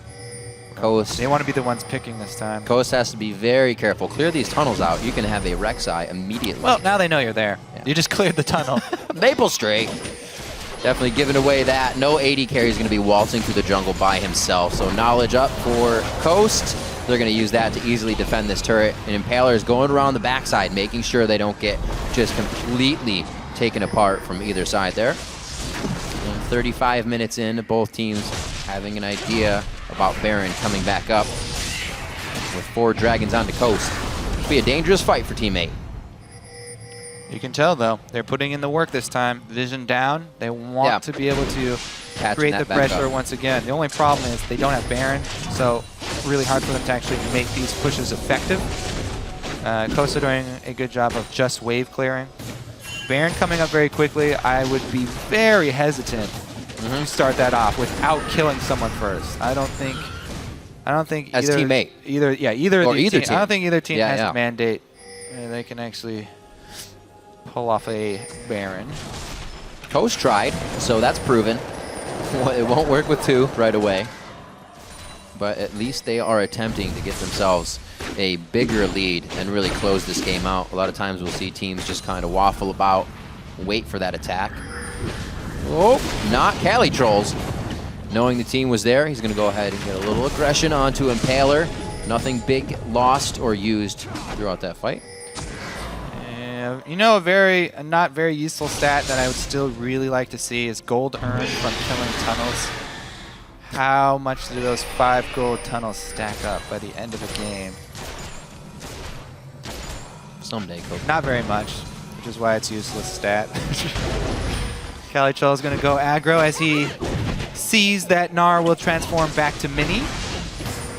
Coast. They want to be the ones picking this time. Coast has to be very careful. Clear these tunnels out. You can have a Rek'Sai immediately. Well, now they know you're there. Yeah. You just cleared the tunnel. Maple Street. Definitely giving away that. No AD carry is going to be waltzing through the jungle by himself. So knowledge up for Coast. They're going to use that to easily defend this turret. And Impaler is going around the backside, making sure they don't get just completely taken apart from either side there. And 35 minutes in, both teams having an idea about Baron coming back up with 4 dragons on the Coast. It'll be a dangerous fight for Team 8. You can tell, though, they're putting in the work this time. Vision down. They want to be able to catching create that the back pressure up. once again. The only problem is they don't have Baron, so really hard for them to actually make these pushes effective. Kosa doing a good job of just wave clearing. Baron coming up very quickly. I would be very hesitant to start that off without killing someone first. I don't think As either teammate. either Or either team. I don't think either team Yeah, has yeah. a mandate. They can actually pull off a Baron. Coast tried, so that's proven. It won't work with 2 right away. But at least they are attempting to get themselves a bigger lead and really close this game out. A lot of times we'll see teams just kind of waffle about, wait for that attack. Oh, not Cali Trolls. Knowing the team was there, he's going to go ahead and get a little aggression onto Impaler. Nothing big lost or used throughout that fight. You know, a not very useful stat that I would still really like to see is gold earned from killing tunnels. How much do those 5 gold tunnels stack up by the end of the game? Someday, Coach. Not very much, which is why it's a useless stat. Calitrol is going to go aggro as he sees that Gnar will transform back to Mini.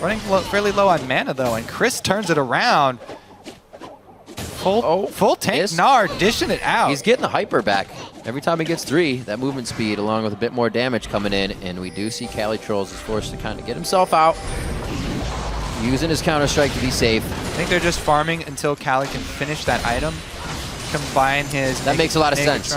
Running fairly low on mana, though, and Chris turns it around. Full tank Gnar dishing it out. He's getting the hyper back. Every time he gets 3, that movement speed along with a bit more damage coming in, and we do see Cali Trolls is forced to kind of get himself out, using his Counter-Strike to be safe. I think they're just farming until Cali can finish that item. Combine his That makes a lot of sense.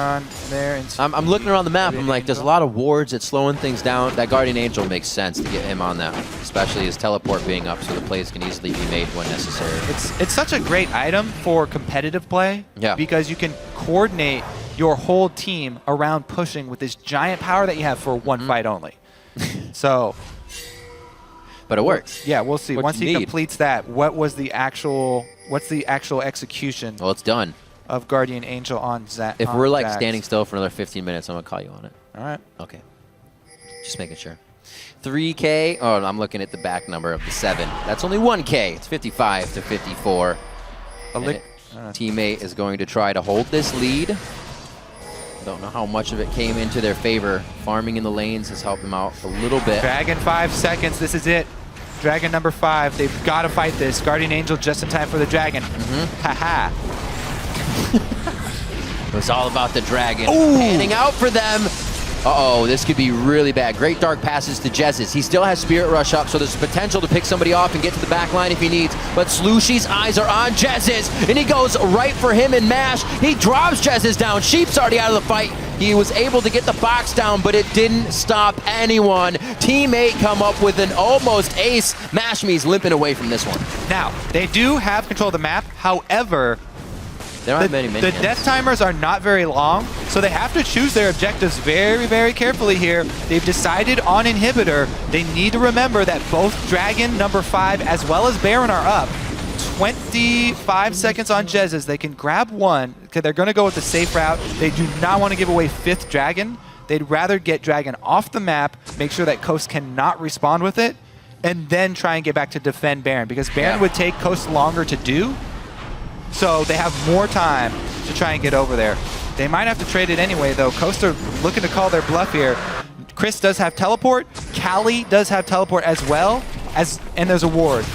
There I'm looking around the map, I'm like, there's a lot of wards that's slowing things down. That Guardian Angel makes sense to get him on that, especially his teleport being up so the plays can easily be made when necessary. It's such a great item for competitive play because you can coordinate your whole team around pushing with this giant power that you have for one fight only. So, but it works. Yeah, we'll see. What Once you he need. completes that, what's the actual execution Well, it's done. of Guardian Angel on Zach? If we're like standing still for another 15 minutes, I'm gonna call you on it. All right. Okay. Just making sure. 3K. Oh, I'm looking at the back number of the 7. That's only 1K. It's 55 to 54. Teammate is going to try to hold this lead. Don't know how much of it came into their favor. Farming in the lanes has helped them out a little bit. Dragon 5 seconds. This is it. Dragon number 5. They've got to fight this. Guardian Angel just in time for the dragon. Haha. It was all about the dragon. Panning out for them. Uh-oh, this could be really bad. Great Dark passes to Jezus. He still has Spirit Rush up, so there's potential to pick somebody off and get to the back line if he needs. But Slushy's eyes are on Jezus, and he goes right for him and Mash. He drops Jezus down. Sheep's already out of the fight. He was able to get the box down, but it didn't stop anyone. Team 8 come up with an almost ace. Mashme's limping away from this one. Now, they do have control of the map. However, there aren't many the death timers are not very long, so they have to choose their objectives very, very carefully here. They've decided on Inhibitor. They need to remember that both Dragon number 5 as well as Baron are up. 25 seconds on Jezus. They can grab one, because they're going to go with the safe route. They do not want to give away 5th Dragon. They'd rather get Dragon off the map, make sure that Coast cannot respond with it, and then try and get back to defend Baron, because Baron would take Coast longer to do. So they have more time to try and get over there. They might have to trade it anyway, though. Coast are looking to call their bluff here. Chris does have teleport. Cali does have teleport as well, and there's a ward.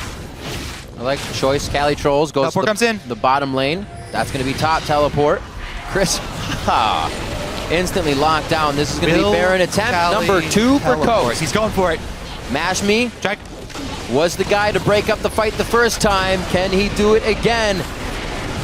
I like the choice. Cali Trolls goes Teleport comes in. The bottom lane. That's going to be top teleport. Chris instantly locked down. This is going to be Baron attempt number 2 for Coast. He's going for it. Mashme was the guy to break up the fight the first time. Can he do it again?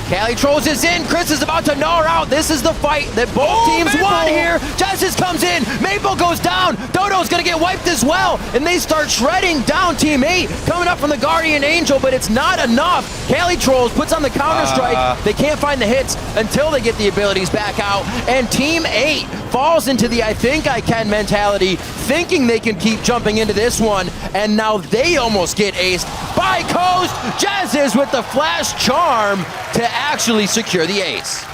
Cali Trolls is in. Chris is about to gnaw out. This is the fight that both teams won here. Jezus comes in. Maple goes down. Dodo's going to get wiped as well. And they start shredding down Team 8. Coming up from the Guardian Angel, but it's not enough. Cali Trolls puts on the Counter-Strike. They can't find the hits until they get the abilities back out. And Team 8 falls into the I think I can mentality, thinking they can keep jumping into this one. And now they almost get aced by Coast. Jezus with the Flash Charm to actually secure the ace.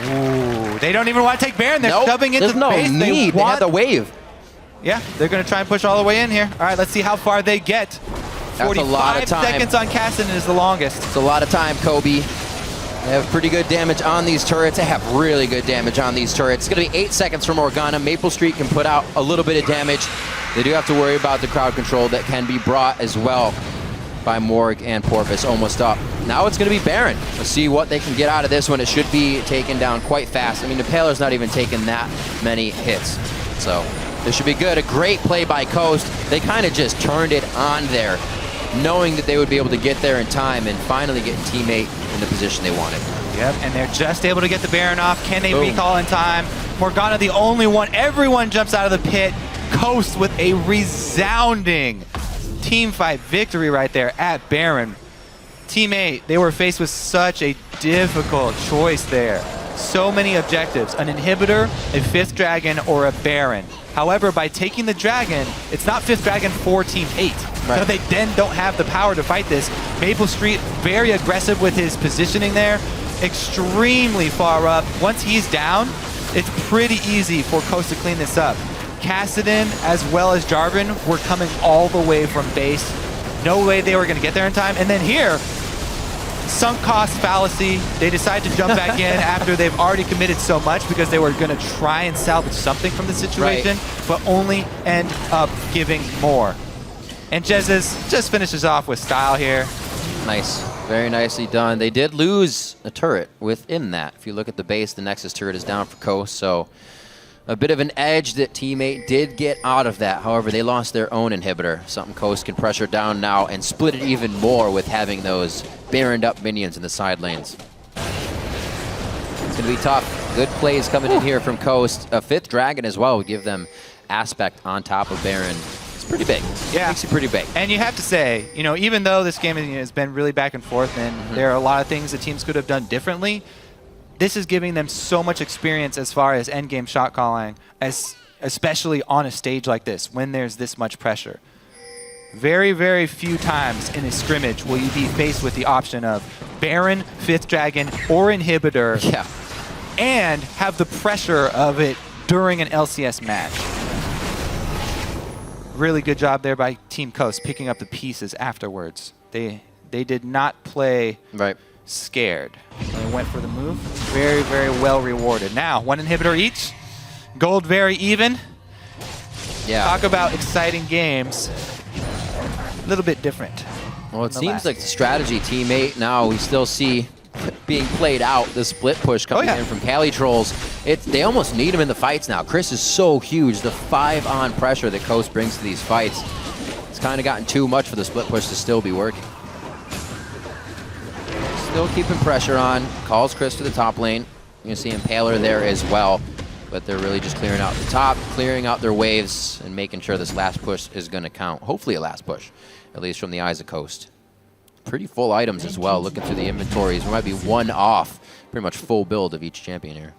Ooh, they don't even want to take Baron. They're shoving into there's no base. need. They have the wave. Yeah, they're going to try and push all the way in here. All right, let's see how far they get. That's a lot of time. 45 seconds on Cassidy is the longest. It's a lot of time, Kobe. They have pretty good damage on these turrets. They have really good damage on these turrets. It's going to be 8 seconds for Morgana. Maple Street can put out a little bit of damage. They do have to worry about the crowd control that can be brought as well by Morg and Porpoise. Almost up. Now it's going to be Baron. Let's see what they can get out of this one. It should be taken down quite fast. I mean, Impaler's not even taking that many hits. So this should be good. A great play by Coast. They kind of just turned it on there, knowing that they would be able to get there in time and finally get teammate in the position they wanted. Yep, and they're just able to get the Baron off. Can they recall in time? Morgana the only one. Everyone jumps out of the pit. Coast with a resounding team fight victory right there at Baron. Team 8, they were faced with such a difficult choice there. So many objectives, an inhibitor, a 5th dragon, or a Baron. However, by taking the dragon, it's not 5th dragon for Team 8. Right. So they then don't have the power to fight this. Maple Street, very aggressive with his positioning there. Extremely far up. Once he's down, it's pretty easy for Coast to clean this up. Kassadin, as well as Jarvan, were coming all the way from base. No way they were going to get there in time. And then here, sunk cost fallacy. They decide to jump back in after they've already committed so much because they were going to try and salvage something from the situation, but only end up giving more. And Jez's just finishes off with style here. Nice. Very nicely done. They did lose a turret within that. If you look at the base, the Nexus turret is down for Coast, so a bit of an edge that teammate did get out of that. However, they lost their own inhibitor. Something Coast can pressure down now and split it even more with having those Baroned up minions in the side lanes. It's going to be tough. Good plays coming in here from Coast. A 5th dragon as well would give them aspect on top of Baron. It's pretty big. Yeah. Makes it pretty big. And you have to say, you know, even though this game has been really back and forth and there are a lot of things the teams could have done differently, this is giving them so much experience as far as endgame shot calling, especially on a stage like this when there's this much pressure. Very, very few times in a scrimmage will you be faced with the option of Baron, 5th dragon, or inhibitor, and have the pressure of it during an LCS match. Really good job there by Team Coast picking up the pieces afterwards. They did not play scared. They went for the move. Very, very well rewarded. Now, 1 inhibitor each. Gold very even. Yeah. Talk about exciting games. A little bit different. Well, it seems like the strategy Team 8 now we still see being played out. The split push coming in from Cali Trolls. They almost need him in the fights now. Chris is so huge. The 5-on pressure that Coast brings to these fights, it's kind of gotten too much for the split push to still be working. Still keeping pressure on. Calls Chris to the top lane. You can see Impaler there as well. But they're really just clearing out the top, clearing out their waves, and making sure this last push is going to count. Hopefully a last push, at least from the eyes of Coast. Pretty full items as well, looking through the inventories. We might be 1 off. Pretty much full build of each champion here.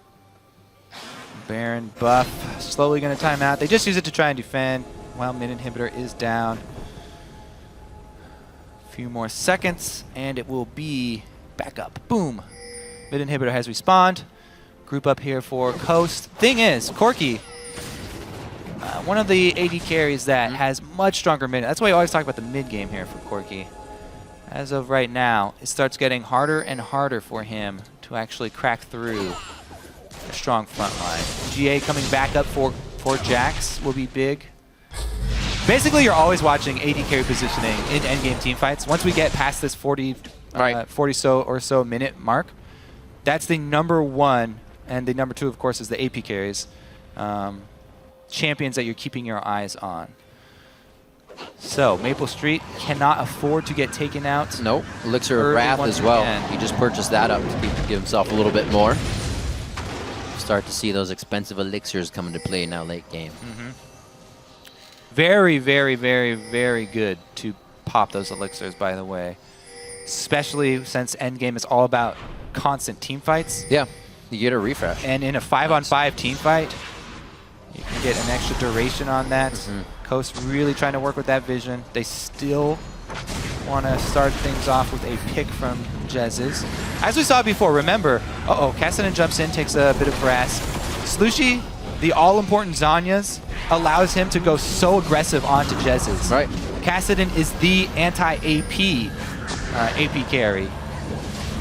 Baron buff, slowly going to time out. They just use it to try and defend while mid inhibitor is down. A few more seconds, and it will be back up. Boom. Mid inhibitor has respawned. Group up here for Coast. Thing is, Corki, one of the AD carries that has much stronger mid. That's why you always talk about the mid game here for Corki. As of right now, it starts getting harder and harder for him to actually crack through a strong front line. GA coming back up for Jax will be big. Basically, you're always watching AD carry positioning in endgame team fights. Once we get past this 40 or so minute mark, that's the #1. And the #2, of course, is the AP carries. Champions that you're keeping your eyes on. So, Maple Street cannot afford to get taken out. Nope. Elixir of Wrath as well. He just purchased that up to give himself a little bit more. Start to see those expensive elixirs come into play now late game. Very, very, very, very good to pop those elixirs, by the way. Especially since endgame is all about constant team fights. Yeah. You get a refresh. And in a 5-on-5 team fight, you can get an extra duration on that. Coast really trying to work with that vision. They still want to start things off with a pick from Jez's. As we saw before, remember, Kassadin jumps in, takes a bit of grass. Slushy, the all-important Zanyas, allows him to go so aggressive onto Jez's. Kassadin is the anti-AP AP carry.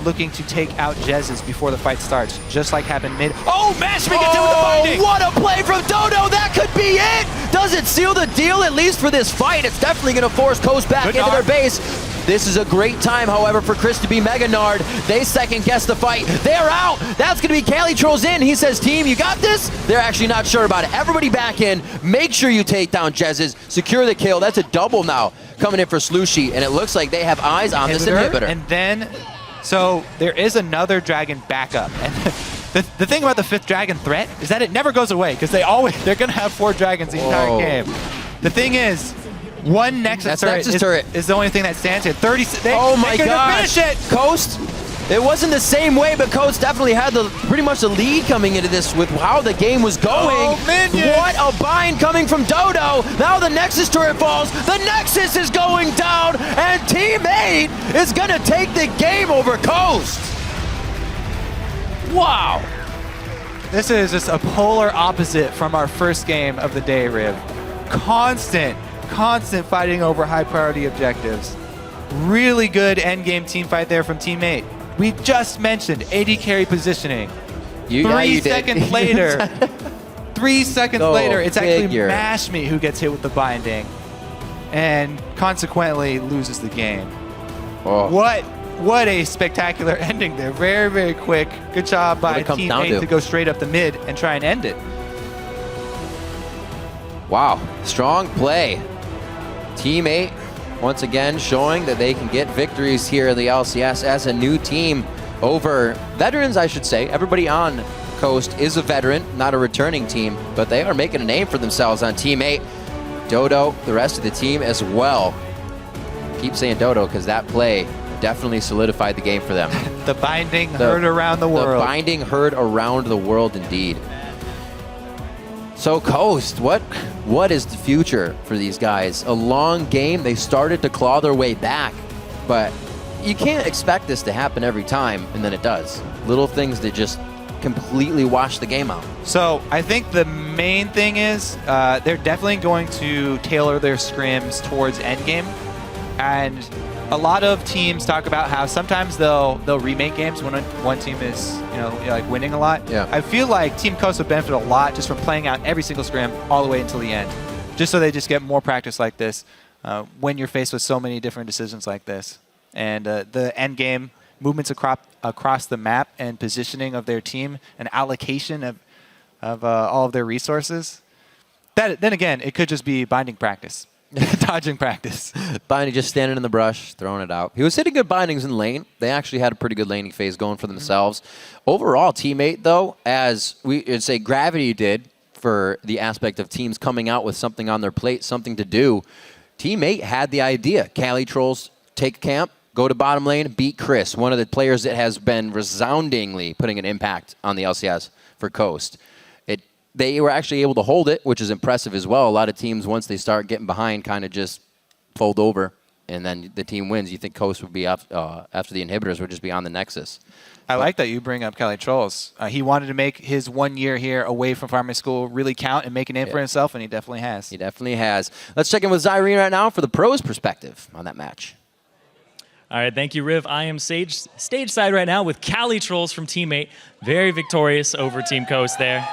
looking to take out Jez's before the fight starts, just like happened mid. Oh, Mashman gets hit with the binding! What a play from Dodo! That could be it! Does it seal the deal, at least for this fight? It's definitely going to force Coast back into their base. This is a great time, however, for Chris to be Mega Nard. They second-guess the fight. They're out. That's going to be Calitrolls in. He says, team, you got this? They're actually not sure about it. Everybody back in. Make sure you take down Jez's. Secure the kill. That's a double now coming in for Slushy, and it looks like they have eyes on this inhibitor. And then, so there is another dragon backup. And the thing about the 5th dragon threat is that it never goes away, because they're going to have 4 dragons the entire game. The thing is, one Nexus turret is the only thing that stands here. 30. Oh my gosh! Finish it. Coast. It wasn't the same way, but Coast definitely had pretty much the lead coming into this with how the game was going. Oh, minion. What a bind coming from Dodo. Now the Nexus turret falls. The Nexus is going down, and Team 8 is going to take the game over Coast. Wow. This is just a polar opposite from our first game of the day, Riv. Constant fighting over high priority objectives. Really good end game team fight there from Team 8. We just mentioned AD carry positioning. 3 seconds later, 3 seconds later, it's actually Mashme who gets hit with the binding and consequently loses the game. Oh. What a spectacular ending there. Very, very quick. Good job by Team 8 to go straight up the mid and try and end it. Wow, strong play. Team 8, once again, showing that they can get victories here in the LCS as a new team over veterans, I should say. Everybody on Coast is a veteran, not a returning team, but they are making a name for themselves on Team 8. Dodo, the rest of the team as well. Keep saying Dodo because that play definitely solidified the game for them. The binding heard around the world. The binding heard around the world indeed. So Coast, what is the future for these guys? A long game. They started to claw their way back, but you can't expect this to happen every time, and then it does. Little things that just completely wash the game out. So I think the main thing is they're definitely going to tailor their scrims towards endgame, and a lot of teams talk about how sometimes they'll remake games when one team is like winning a lot. Yeah. I feel like Team Coast would benefit a lot just from playing out every single scrim all the way until the end, just so they just get more practice like this when you're faced with so many different decisions like this. And the end game movements across the map and positioning of their team and allocation of all of their resources. Then again, it could just be binding practice. Dodging practice. Binding just standing in the brush, throwing it out. He was hitting good bindings in lane. They actually had a pretty good laning phase going for themselves. Overall, Team 8, though, as we'd say Gravity did for the aspect of teams coming out with something on their plate, something to do, Team 8 had the idea. Calitrolls take camp, go to bottom lane, beat Chris, one of the players that has been resoundingly putting an impact on the LCS for Coast. They were actually able to hold it, which is impressive as well. A lot of teams, once they start getting behind, kind of just fold over, and then the team wins. You think Coast would be up after the inhibitors would just be on the Nexus. I like that you bring up Calitrolls. He wanted to make his 1 year here away from farming school really count and make a name for himself, and he definitely has. He definitely has. Let's check in with Zyrene right now for the pros' perspective on that match. All right, thank you, Riv. I am stage side right now with Calitrolls from Team 8. Very victorious over Team Coast there.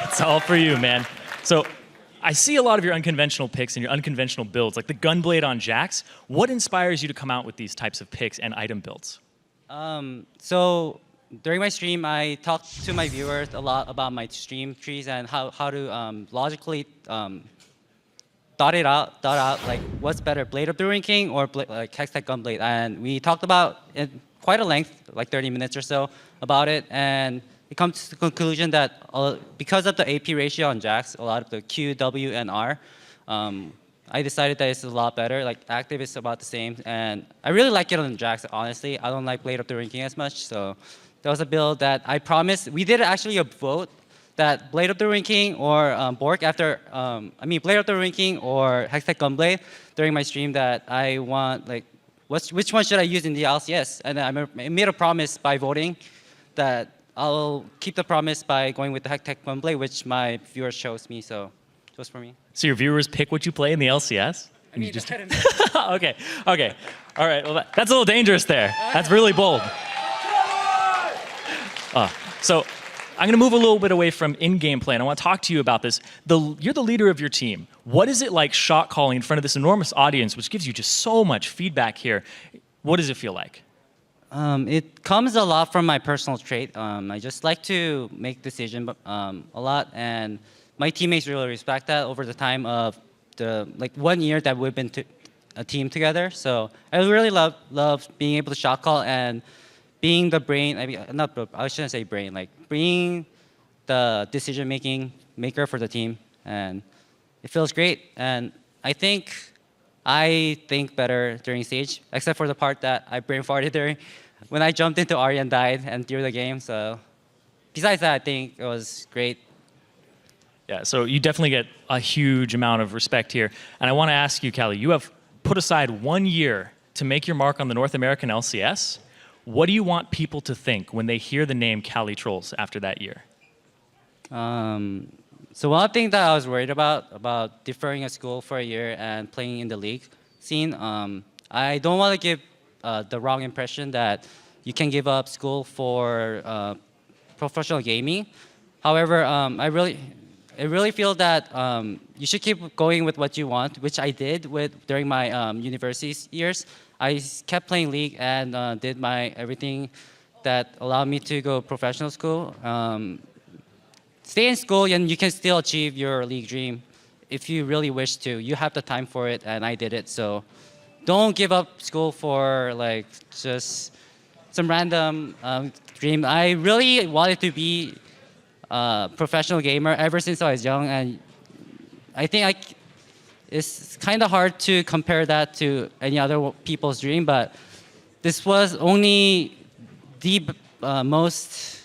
It's all for you, man. So I see a lot of your unconventional picks and your unconventional builds, like the Gunblade on Jax. What inspires you to come out with these types of picks and item builds? So during my stream, I talked to my viewers a lot about my stream trees and how to logically dot out like what's better, Blade of the Ruined King or like Hextech Gunblade. And we talked about it quite a length, like 30 minutes or so about it, and it comes to the conclusion that because of the AP ratio on Jax, a lot of the Q, W, and R, I decided that it's a lot better. Like active is about the same, and I really like it on Jax. Honestly, I don't like Blade of the Ruined King as much. So that was a build that I promised. We did actually a vote that Blade of the Ruined King or Bork after, Blade of the Ruined King or Hextech Gunblade during my stream that I want like which one should I use in the LCS, and I made a promise by voting that I'll keep the promise by going with the Hextech Gunblade, which my viewers chose me, so it was for me. So your viewers pick what you play in the LCS? I mean, all Okay. All right. Well, that's a little dangerous there. That's really bold. So I'm going to move a little bit away from in-game play, and I want to talk to you about this. You're the leader of your team. What is it like shot calling in front of this enormous audience, which gives you just so much feedback here? What does it feel like? It comes a lot from my personal trait. I just like to make decisions a lot, and my teammates really respect that over the time of the 1 year that we've been a team together. So I really love being able to shot call and being the brain. I shouldn't say brain. Being the decision maker for the team, and it feels great. And I think better during stage, except for the part that I brain farted during when I jumped into Arya and died and threw the game. So besides that, I think it was great. Yeah, so you definitely get a huge amount of respect here. And I want to ask you, Callie, you have put aside 1 year to make your mark on the North American LCS. What do you want people to think when they hear the name Callie Trolls after that year? So one thing that I was worried about deferring at school for a year and playing in the league scene, I don't want to give the wrong impression that you can give up school for professional gaming. However, I really feel that you should keep going with what you want, which I did during my university years. I kept playing League and did my everything that allowed me to go professional school. Stay in school and you can still achieve your League dream if you really wish to. You have the time for it, and I did it. So don't give up school for just some random dream. I really wanted to be a professional gamer ever since I was young, and I think it's kind of hard to compare that to any other people's dream, but this was only the most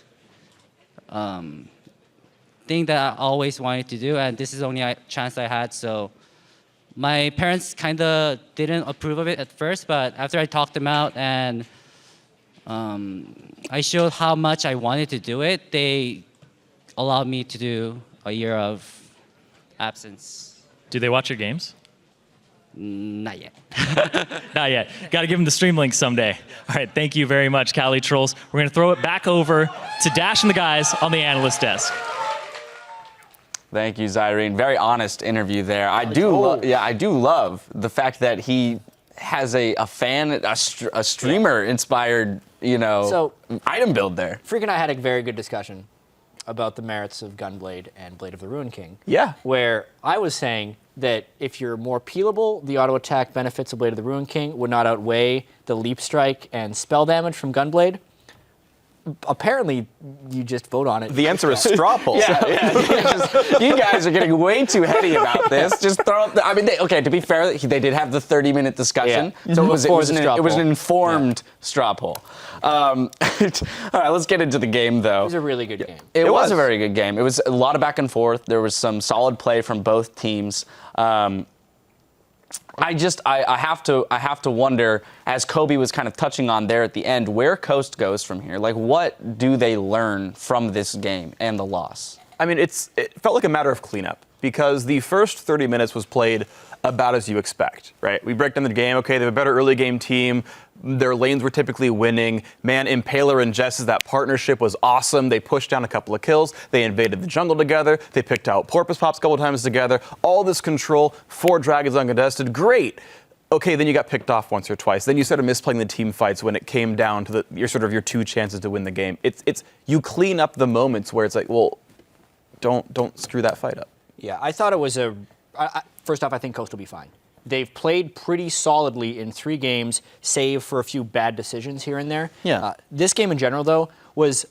thing that I always wanted to do, and this is the only chance I had. So my parents kind of didn't approve of it at first, but after I talked them out and I showed how much I wanted to do it, they allowed me to do a year of absence. Do they watch your games? Not yet. Not yet. Got to give them the stream link someday. All right, thank you very much, Callie Trolls. We're going to throw it back over to Dash and the guys on the analyst desk. Thank you, Zyrene. Very honest interview there. I do love the fact that he has a fan, a streamer-inspired, item build there. Freak and I had a very good discussion about the merits of Gunblade and Blade of the Ruin King. Yeah. Where I was saying that if you're more peelable, the auto attack benefits of Blade of the Ruin King would not outweigh the leap strike and spell damage from Gunblade. Apparently, you just vote on it. The answer is straw poll. You guys are getting way too heady about this. Just throw. To be fair, they did have the 30-minute discussion, so it was an informed straw poll. All right, let's get into the game, though. It was a really good game. It was a very good game. It was a lot of back and forth. There was some solid play from both teams. I have to wonder, as Kobe was kind of touching on there at the end, where Coast goes from here. What do they learn from this game and the loss? It felt like a matter of cleanup because the first 30 minutes was played about as you expect, right? We break down the game. Okay, they have a better early game team. Their lanes were typically winning. Man, Impaler and Jess's, that partnership was awesome. They pushed down a couple of kills. They invaded the jungle together. They picked out Porpoise Pops a couple times together. All this control, 4 dragons uncontested. Great. Okay, then you got picked off once or twice. Then you started misplaying the team fights when it came down to your 2 chances to win the game. It's you clean up the moments where it's like, well, don't screw that fight up. Yeah, I thought it was first off, I think Coast will be fine. They've played pretty solidly in 3 games, save for a few bad decisions here and there. Yeah. This game in general, though, was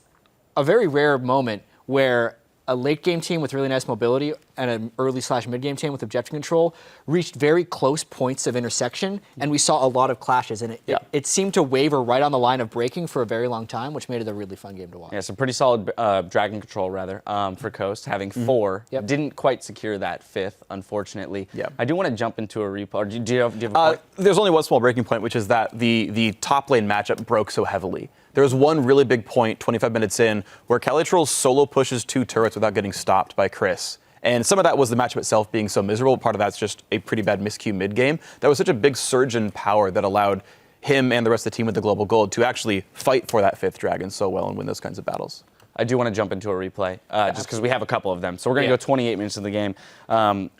a very rare moment where a late game team with really nice mobility and an early/mid game team with objective control reached very close points of intersection, and we saw a lot of clashes. And it seemed to waver right on the line of breaking for a very long time, which made it a really fun game to watch. Yeah, some pretty solid dragon control, for Coast, having 4. Yep. Didn't quite secure that 5th, unfortunately. Yep. I do want to jump into a replay. Do you have a point? There's only one small breaking point, which is that the top lane matchup broke so heavily. There was one really big point, 25 minutes in, where Callie Trolls solo pushes 2 turrets without getting stopped by Chris. And some of that was the matchup itself being so miserable. Part of that's just a pretty bad miscue mid-game. That was such a big surge in power that allowed him and the rest of the team with the global gold to actually fight for that 5th dragon so well and win those kinds of battles. I do want to jump into a replay, just because we have a couple of them. So we're going to go 28 minutes of the game.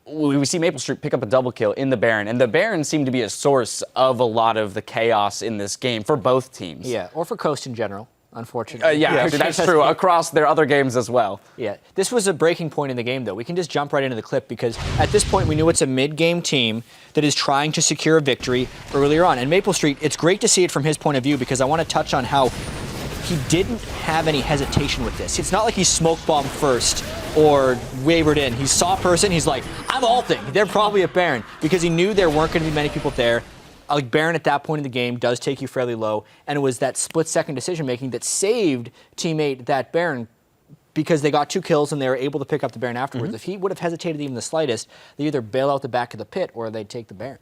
We see Maple Street pick up a double kill in the Baron, and the Baron seemed to be a source of a lot of the chaos in this game for both teams. Yeah, or for Coast in general, unfortunately. Yeah, that's true, across their other games as well. Yeah, this was a breaking point in the game, though. We can just jump right into the clip because at this point we knew it's a mid-game team that is trying to secure a victory earlier on. And Maple Street, it's great to see it from his point of view because I want to touch on how he didn't have any hesitation with this. It's not like he smoke bombed first or wavered in. He saw a person, he's like, I'm ulting. They're probably at Baron because he knew there weren't going to be many people there. Like Baron at that point in the game does take you fairly low, and it was that split-second decision-making that saved teammate that Baron because they got 2 kills and they were able to pick up the Baron afterwards. If he would have hesitated even the slightest, they either bail out the back of the pit or they'd take the Baron.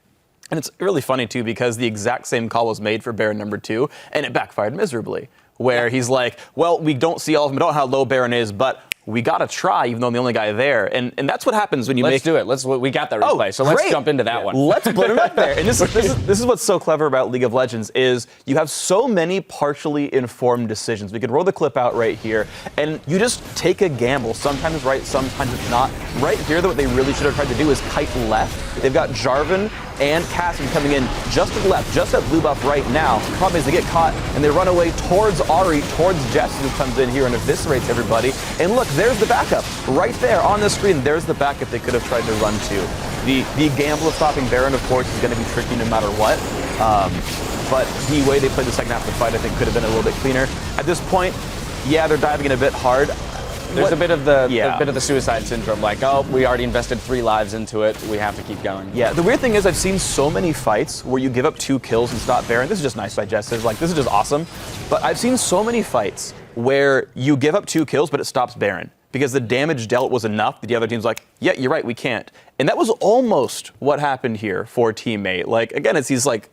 And it's really funny, too, because the exact same call was made for Baron number 2, and it backfired miserably. Where he's like, well, we don't see all of them, we don't know how low Baron is, but we gotta try, even though I'm the only guy there. And that's what happens when you Let's do it. We got that replay, so let's jump into that one. Let's put it up there. And this is what's so clever about League of Legends is you have so many partially informed decisions. We could roll the clip out right here, and you just take a gamble. Sometimes it's right, sometimes it's not. Right here, though, what they really should have tried to do is kite left. They've got Jarvan and Cassidy coming in just to the left, just at blue buff right now. The problem is they get caught, and they run away towards Ari, towards Jesse, who comes in here and eviscerates everybody. And look, there's the backup. Right there on the screen, there's the backup they could have tried to run to. The gamble of stopping Baron, of course, is going to be tricky no matter what. But the way they played the second half of the fight, I think, could have been a little bit cleaner. At this point, yeah, they're diving in a bit hard. There's a bit of the suicide syndrome, like, oh, we already invested 3 lives into it, we have to keep going. Yeah, the weird thing is I've seen so many fights where you give up 2 kills and stop Baron. This is just nice by Jess. Like, this is just awesome. But I've seen so many fights where you give up 2 kills, but it stops Baron. Because the damage dealt was enough that the other team's like, yeah, you're right, we can't. And that was almost what happened here for teammate. Like, again, it's these, like,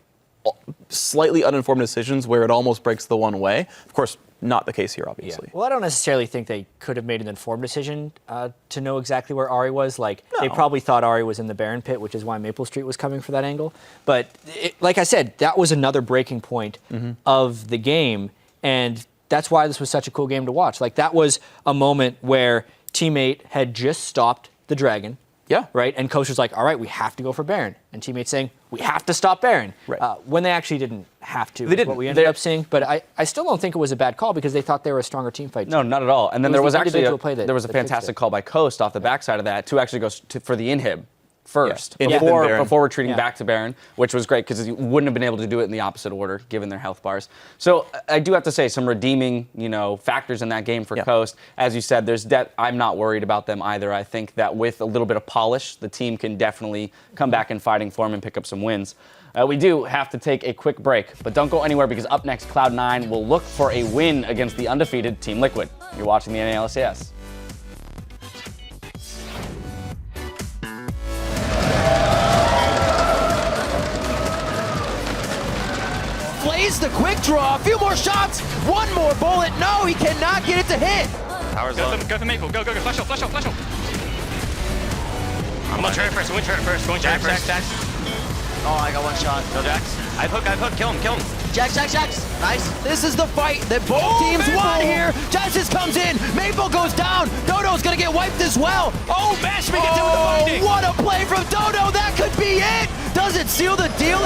slightly uninformed decisions where it almost breaks the one way. Of course, not the case here, obviously. Yeah. Well, I don't necessarily think they could have made an informed decision to know exactly where Ari was. Like, they probably thought Ari was in the Baron pit, which is why Maple Street was coming for that angle. But like I said, that was another breaking point of the game, and that's why this was such a cool game to watch. Like, that was a moment where teammate had just stopped the dragon. Yeah. Right? And coach was like, all right, we have to go for Baron. And teammates saying, we have to stop Baron. Right. When they actually didn't have to. They didn't. What we ended up seeing. But I still don't think it was a bad call because they thought they were a stronger team fight. No, not at all. And then there was actually there was a fantastic call by Coast off the backside of that to actually go for the inhib first Yeah. before retreating back to Baron, which was great because you wouldn't have been able to do it in the opposite order given their health bars. So I do have to say some redeeming, factors in that game for Coast. As you said, I'm not worried about them either. I think that with a little bit of polish, the team can definitely come back in fighting form and pick up some wins. We do have to take a quick break, but don't go anywhere because up next, Cloud9 will look for a win against the undefeated Team Liquid. You're watching the NA LCS. Plays the quick draw, a few more shots, one more bullet. No, he cannot get it to hit. Power's low. Go for Maple, go. Flash out. I'm going to turn it first, going Jack first. Oh, I got one shot. Go Jax. I hook, kill him. Jax. Nice. This is the fight that both teams won here. Justice comes in, Maple goes down, Dodo's gonna get wiped as well. Oh, Mashman gets in with the binding. What a play from Dodo, that could be it. Does it seal the deal?